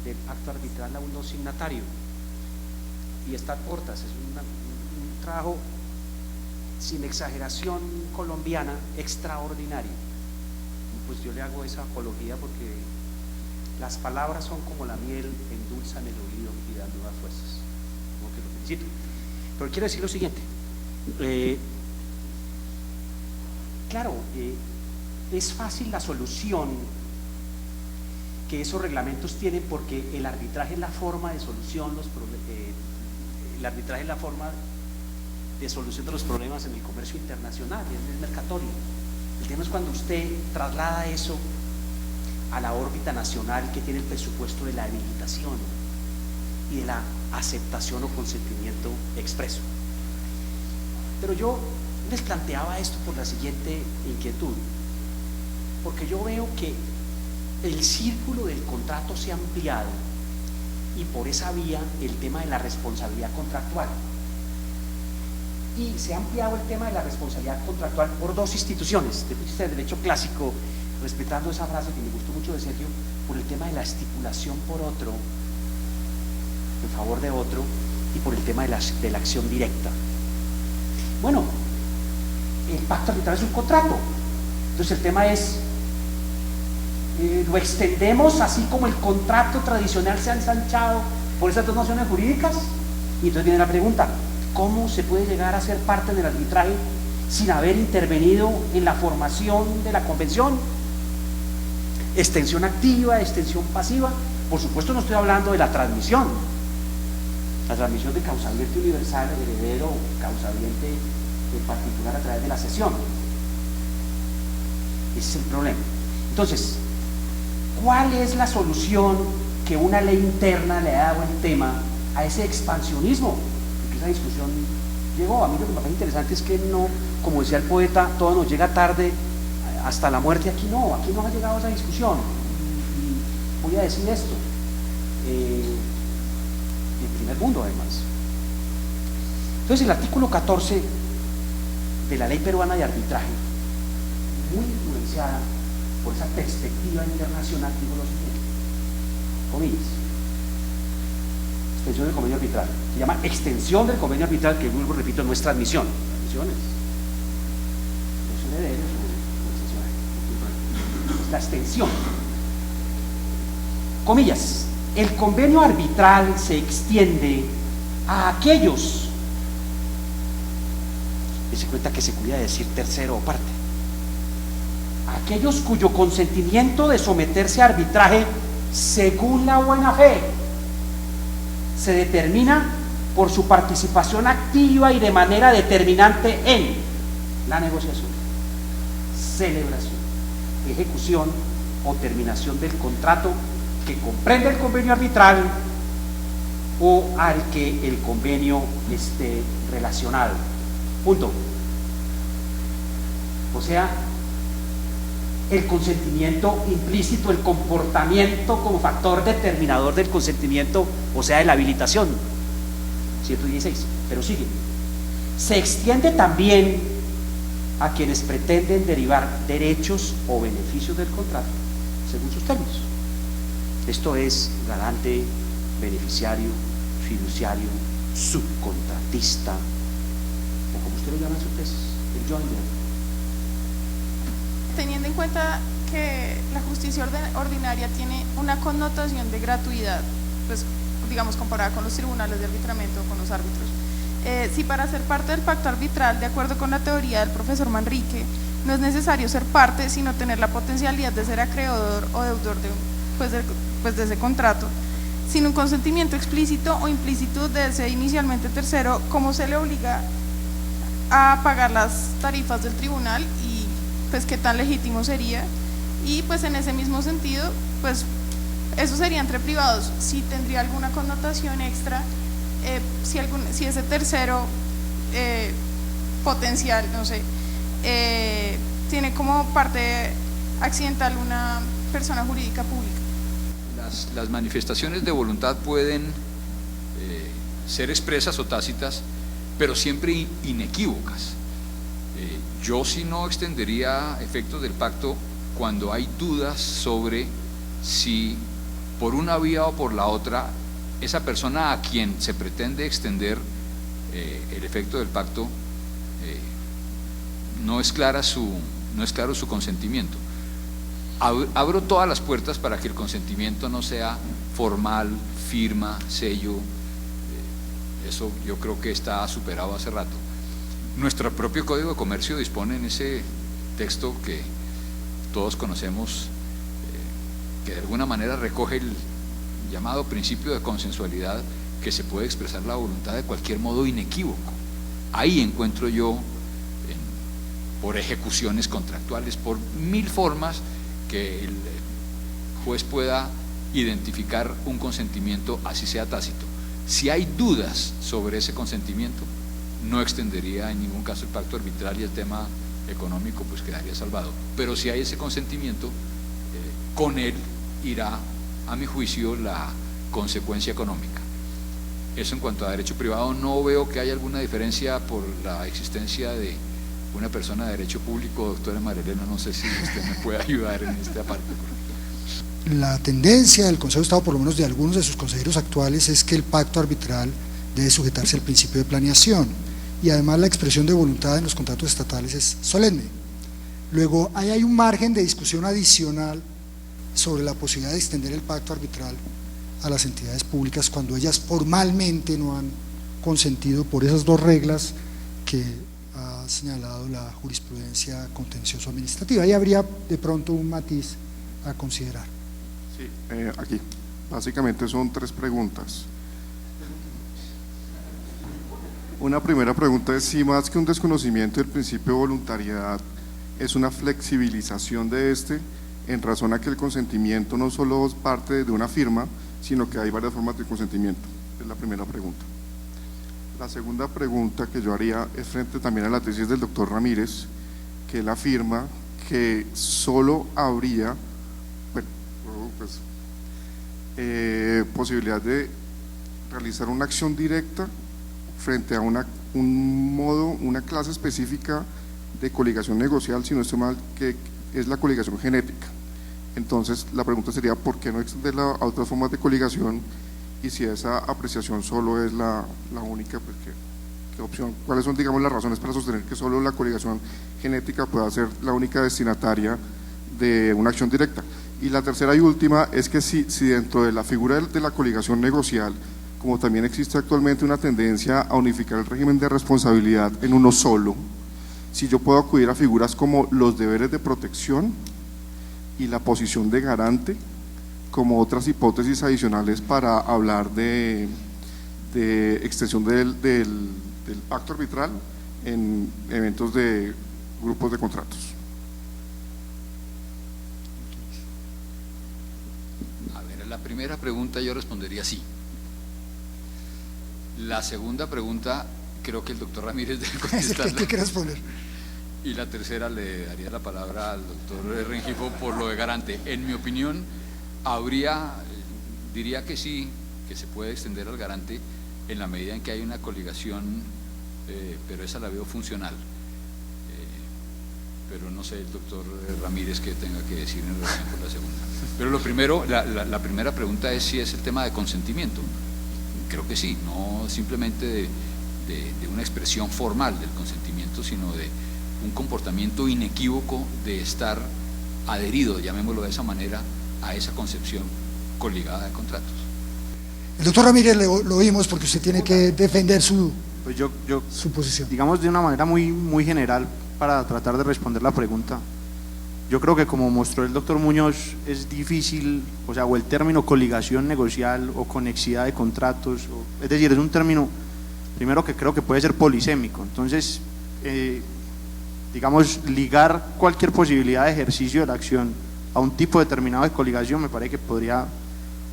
del pacto arbitral a un no signatario, y están cortas, es un trabajo sin exageración colombiana extraordinario. Pues yo le hago esa apología porque las palabras son como la miel, endulzan el oído y dan nuevas fuerzas. Como que lo felicito. Pero quiero decir lo siguiente, claro, es fácil la solución que esos reglamentos tienen, porque el arbitraje es la forma de solución, el arbitraje es la forma de solución de los problemas en el comercio internacional, en el mercatorio. El tema es cuando usted traslada eso a la órbita nacional, que tiene el presupuesto de la habilitación y de la aceptación o consentimiento expreso. Pero yo les planteaba esto por la siguiente inquietud, porque yo veo que el círculo del contrato se ha ampliado, y por esa vía el tema de la responsabilidad contractual, y se ha ampliado el tema de la responsabilidad contractual por dos instituciones, desde el derecho clásico, respetando esa frase que me gustó mucho de Sergio, por el tema de la estipulación por otro en favor de otro, y por el tema de la acción directa. Bueno, el pacto arbitral es un contrato, entonces el tema es, lo extendemos así como el contrato tradicional se ha ensanchado por esas dos nociones jurídicas. Y entonces viene la pregunta, ¿Cómo se puede llegar a ser parte del arbitraje sin haber intervenido en la formación de la convención? Extensión activa, extensión pasiva. Por supuesto no estoy hablando de la transmisión de causaliente universal, heredero, causaliente en particular a través de la cesión. Ese es el problema. Entonces, ¿cuál es la solución que una ley interna le ha dado el tema a ese expansionismo? Porque esa discusión llegó. A mí lo que me parece interesante es que no, como decía el poeta, todo nos llega tarde hasta la muerte. Aquí no ha llegado esa discusión. Y voy a decir esto, el primer mundo además. Entonces el artículo 14 de la ley peruana de arbitraje, muy influenciada por esa perspectiva internacional, digo lo siguiente, comillas, extensión del convenio arbitral, se llama extensión del convenio arbitral, que vuelvo, repito, no es transmisión, transmisión es un heredero, es la extensión. Comillas, el convenio arbitral se extiende a aquellos, y se cuenta que se cuida de decir tercero o parte, aquellos cuyo consentimiento de someterse a arbitraje según la buena fe se determina por su participación activa y de manera determinante en la negociación, celebración, ejecución o terminación del contrato que comprende el convenio arbitral o al que el convenio esté relacionado. Punto. O sea, el consentimiento implícito, el comportamiento como factor determinador del consentimiento, o sea, de la habilitación. 116, pero sigue. Se extiende también a quienes pretenden derivar derechos o beneficios del contrato, según sus términos. Esto es garante, beneficiario, fiduciario, subcontratista, o como usted lo llama en su tesis, el joiner. Teniendo en cuenta que la justicia ordinaria tiene una connotación de gratuidad, pues digamos comparada con los tribunales de arbitramiento o con los árbitros, si para ser parte del pacto arbitral, de acuerdo con la teoría del profesor Manrique, no es necesario ser parte, sino tener la potencialidad de ser acreedor o deudor de ese contrato, sin un consentimiento explícito o implícito de ese inicialmente tercero, ¿cómo se le obliga a pagar las tarifas del tribunal y pues qué tan legítimo sería? Y pues en ese mismo sentido, pues eso sería entre privados, si tendría alguna connotación extra, si ese tercero potencial, no sé, tiene como parte accidental una persona jurídica pública. Las manifestaciones de voluntad pueden ser expresas o tácitas, pero siempre inequívocas. Yo sí no extendería efectos del pacto cuando hay dudas sobre si por una vía o por la otra esa persona a quien se pretende extender el efecto del pacto no es claro su consentimiento. Abro todas las puertas para que el consentimiento no sea formal, firma, sello, eso yo creo que está superado hace rato. Nuestro propio Código de Comercio dispone en ese texto que todos conocemos, que de alguna manera recoge el llamado principio de consensualidad, que se puede expresar la voluntad de cualquier modo inequívoco. Ahí encuentro yo, por ejecuciones contractuales, por mil formas, que el juez pueda identificar un consentimiento, así sea tácito. Si hay dudas sobre ese consentimiento, no extendería en ningún caso el pacto arbitral y el tema económico pues quedaría salvado. Pero si hay ese consentimiento, con él irá, a mi juicio, la consecuencia económica. Eso en cuanto a derecho privado, no veo que haya alguna diferencia por la existencia de una persona de derecho público. Doctora María Elena, no sé si usted me puede ayudar en esta parte. La tendencia del Consejo de Estado, por lo menos de algunos de sus consejeros actuales, es que el pacto arbitral debe sujetarse al principio de planeación, y además la expresión de voluntad en los contratos estatales es solemne. Luego ahí hay un margen de discusión adicional sobre la posibilidad de extender el pacto arbitral a las entidades públicas cuando ellas formalmente no han consentido por esas dos reglas que ha señalado la jurisprudencia contencioso administrativa. Ahí habría de pronto un matiz a considerar. Sí, aquí básicamente son 3 preguntas. Una primera pregunta es si más que un desconocimiento del principio de voluntariedad es una flexibilización de este, en razón a que el consentimiento no solo es parte de una firma, sino que hay varias formas de consentimiento. Es la primera pregunta. La segunda pregunta que yo haría es frente también a la tesis del doctor Ramírez, que él afirma que solo habría posibilidad de realizar una acción directa frente a una clase específica de coligación negocial, si no estoy mal, que es la coligación genética. Entonces la pregunta sería ¿por qué no extenderla a otras formas de coligación? Y si esa apreciación solo es la única, pues ¿qué opción? ¿Cuáles son, digamos, las razones para sostener que solo la coligación genética pueda ser la única destinataria de una acción directa? Y la tercera y última es que si dentro de la figura de la coligación negocial, como también existe actualmente una tendencia a unificar el régimen de responsabilidad en uno solo, si yo puedo acudir a figuras como los deberes de protección y la posición de garante como otras hipótesis adicionales para hablar de extensión del pacto arbitral en eventos de grupos de contratos. A ver, la primera pregunta yo respondería sí. La segunda pregunta creo que el doctor Ramírez debe contestarla. ¿Qué quiere responder? Y la tercera le daría la palabra al doctor Rengifo por lo de garante. En mi opinión, diría que sí, que se puede extender al garante en la medida en que hay una coligación, pero esa la veo funcional. Pero no sé el doctor Ramírez qué tenga que decir en relación con la segunda. Pero lo primero, la primera pregunta es si es el tema de consentimiento. Creo que sí, no simplemente de una expresión formal del consentimiento, sino de un comportamiento inequívoco de estar adherido, llamémoslo de esa manera, a esa concepción coligada de contratos. El doctor Ramírez lo oímos porque usted tiene que defender su posición. Digamos de una manera muy general para tratar de responder la pregunta. Yo creo que como mostró el doctor Muñoz es difícil, o el término coligación negocial o conexidad de contratos, es decir, es un término, primero que creo que puede ser polisémico, entonces digamos ligar cualquier posibilidad de ejercicio de la acción a un tipo determinado de coligación me parece que podría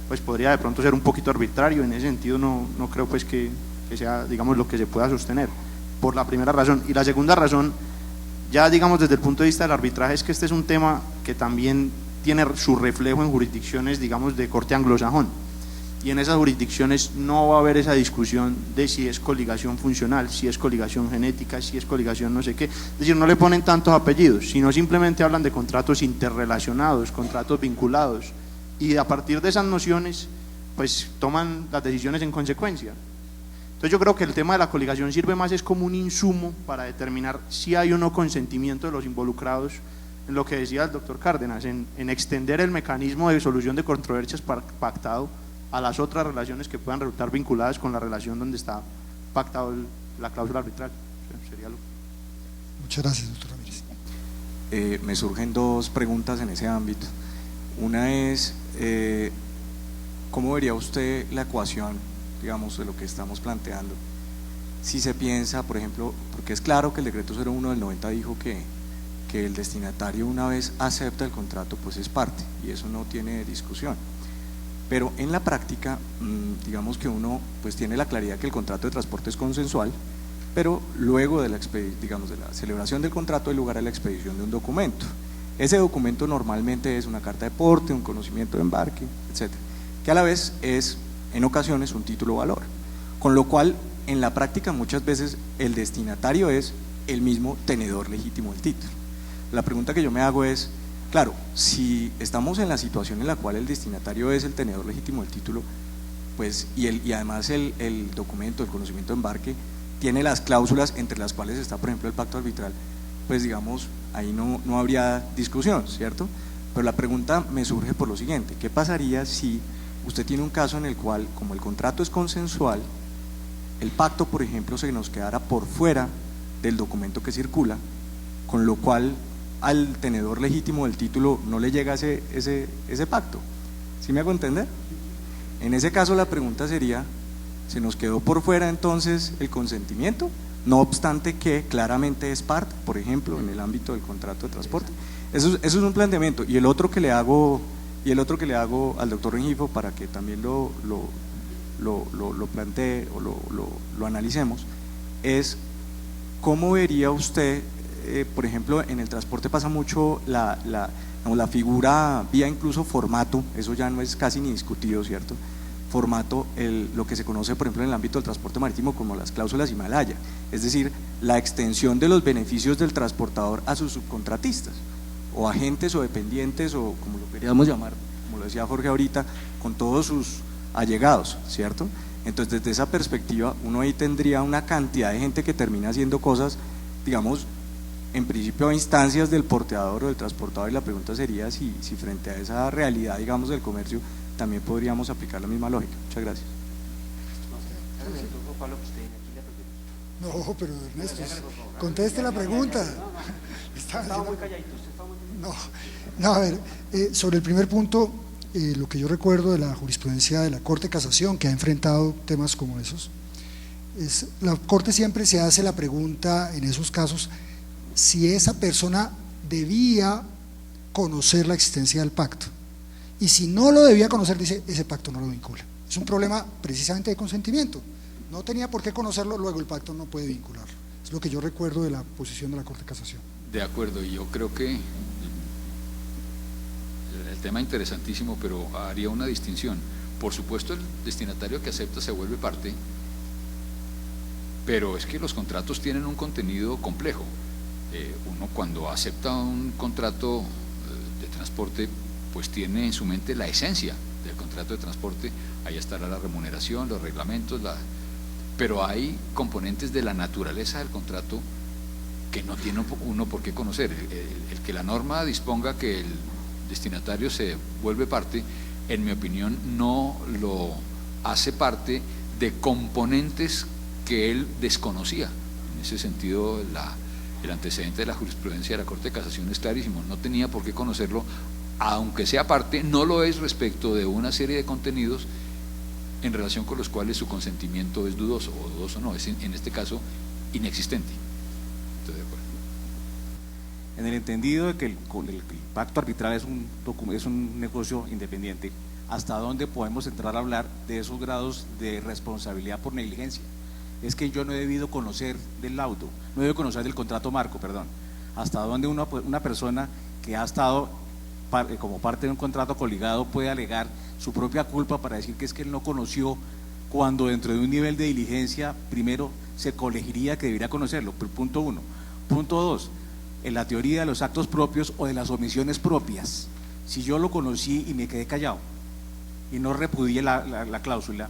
de pronto ser un poquito arbitrario. En ese sentido no creo pues que sea, digamos, lo que se pueda sostener, por la primera razón. Y la segunda razón, ya digamos desde el punto de vista del arbitraje, es que este es un tema que también tiene su reflejo en jurisdicciones, digamos, de corte anglosajón, y en esas jurisdicciones no va a haber esa discusión de si es coligación funcional, si es coligación genética, si es coligación no sé qué, es decir, no le ponen tantos apellidos, sino simplemente hablan de contratos interrelacionados, contratos vinculados, y a partir de esas nociones pues toman las decisiones en consecuencia. Entonces yo creo que el tema de la coligación sirve más es como un insumo para determinar si hay o no consentimiento de los involucrados, en lo que decía el doctor Cárdenas, en extender el mecanismo de solución de controversias pactado a las otras relaciones que puedan resultar vinculadas con la relación donde está pactado la cláusula arbitral. Sería lo... Muchas gracias, doctor Ramírez. Me surgen 2 preguntas en ese ámbito. Una es, ¿cómo vería usted la ecuación, digamos, de lo que estamos planteando? Si se piensa, por ejemplo, porque es claro que el decreto 01 del 90 dijo que el destinatario, una vez acepta el contrato, pues es parte, y eso no tiene discusión. Pero en la práctica, digamos que uno pues tiene la claridad que el contrato de transporte es consensual, pero luego de la celebración del contrato hay lugar a la expedición de un documento. Ese documento normalmente es una carta de porte, un conocimiento de embarque, etcétera, que a la vez es en ocasiones un título valor, con lo cual en la práctica muchas veces el destinatario es el mismo tenedor legítimo del título. La pregunta que yo me hago es, claro, si estamos en la situación en la cual el destinatario es el tenedor legítimo del título, pues y además el documento, el conocimiento de embarque tiene las cláusulas entre las cuales está, por ejemplo, el pacto arbitral, pues digamos, ahí no habría discusión, ¿cierto? Pero la pregunta me surge por lo siguiente: ¿qué pasaría si usted tiene un caso en el cual, como el contrato es consensual, el pacto, por ejemplo, se nos quedara por fuera del documento que circula, con lo cual al tenedor legítimo del título no le llega ese pacto. ¿Sí me hago entender? En ese caso la pregunta sería, ¿se nos quedó por fuera entonces el consentimiento? No obstante que claramente es parte, por ejemplo, en el ámbito del contrato de transporte. Eso es un planteamiento. Y el otro que le hago al doctor Rengifo, para que también lo plantee o lo analicemos, es cómo vería usted, por ejemplo, en el transporte pasa mucho la figura vía incluso formato, eso ya no es casi ni discutido, ¿cierto? Formato, lo que se conoce por ejemplo en el ámbito del transporte marítimo como las cláusulas Himalaya, es decir, la extensión de los beneficios del transportador a sus subcontratistas, o agentes o dependientes, o como lo queríamos llamar, como lo decía Jorge ahorita, con todos sus allegados, ¿cierto? Entonces desde esa perspectiva uno ahí tendría una cantidad de gente que termina haciendo cosas, digamos, en principio a instancias del porteador o del transportador, y la pregunta sería si frente a esa realidad, digamos, del comercio, también podríamos aplicar la misma lógica. Muchas gracias. No, pero Ernesto, conteste la pregunta. Estaba muy calladito, usted estaba muy... No, a ver, sobre el primer punto, lo que yo recuerdo de la jurisprudencia de la Corte de Casación, que ha enfrentado temas como esos, la Corte siempre se hace la pregunta en esos casos si esa persona debía conocer la existencia del pacto, y si no lo debía conocer, dice, ese pacto no lo vincula. Es un problema precisamente de consentimiento, no tenía por qué conocerlo, luego el pacto no puede vincularlo. Es lo que yo recuerdo de la posición de la Corte de Casación. De acuerdo, y yo creo que el tema interesantísimo, pero haría una distinción. Por supuesto, el destinatario que acepta se vuelve parte, pero es que los contratos tienen un contenido complejo. Uno cuando acepta un contrato de transporte, pues tiene en su mente la esencia del contrato de transporte, ahí estará la remuneración, los reglamentos, pero hay componentes de la naturaleza del contrato que no tiene uno por qué conocer. El que la norma disponga que el destinatario se vuelve parte, en mi opinión, no lo hace parte de componentes que él desconocía. En ese sentido, el antecedente de la jurisprudencia de la Corte de Casación es clarísimo, no tenía por qué conocerlo, aunque sea parte, no lo es respecto de una serie de contenidos en relación con los cuales su consentimiento es dudoso, o dudoso no, es en este caso inexistente. Estoy de acuerdo. En el entendido de que el pacto arbitral es un negocio independiente, ¿hasta dónde podemos entrar a hablar de esos grados de responsabilidad por negligencia? Es que yo no he debido conocer del laudo, no he debido conocer del contrato marco, perdón. ¿Hasta dónde una persona que ha estado como parte de un contrato coligado puede alegar su propia culpa para decir que es que él no conoció, cuando dentro de un nivel de diligencia primero se colegiría que debería conocerlo? Punto uno. Punto dos, en la teoría de los actos propios o de las omisiones propias, si yo lo conocí y me quedé callado y no repudié la cláusula,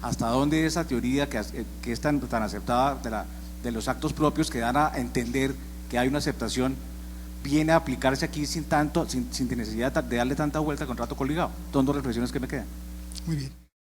¿hasta dónde esa teoría que es tan aceptada de los actos propios, que dan a entender que hay una aceptación, viene a aplicarse aquí sin necesidad de darle tanta vuelta al contrato coligado? Son dos reflexiones que me quedan. Muy bien.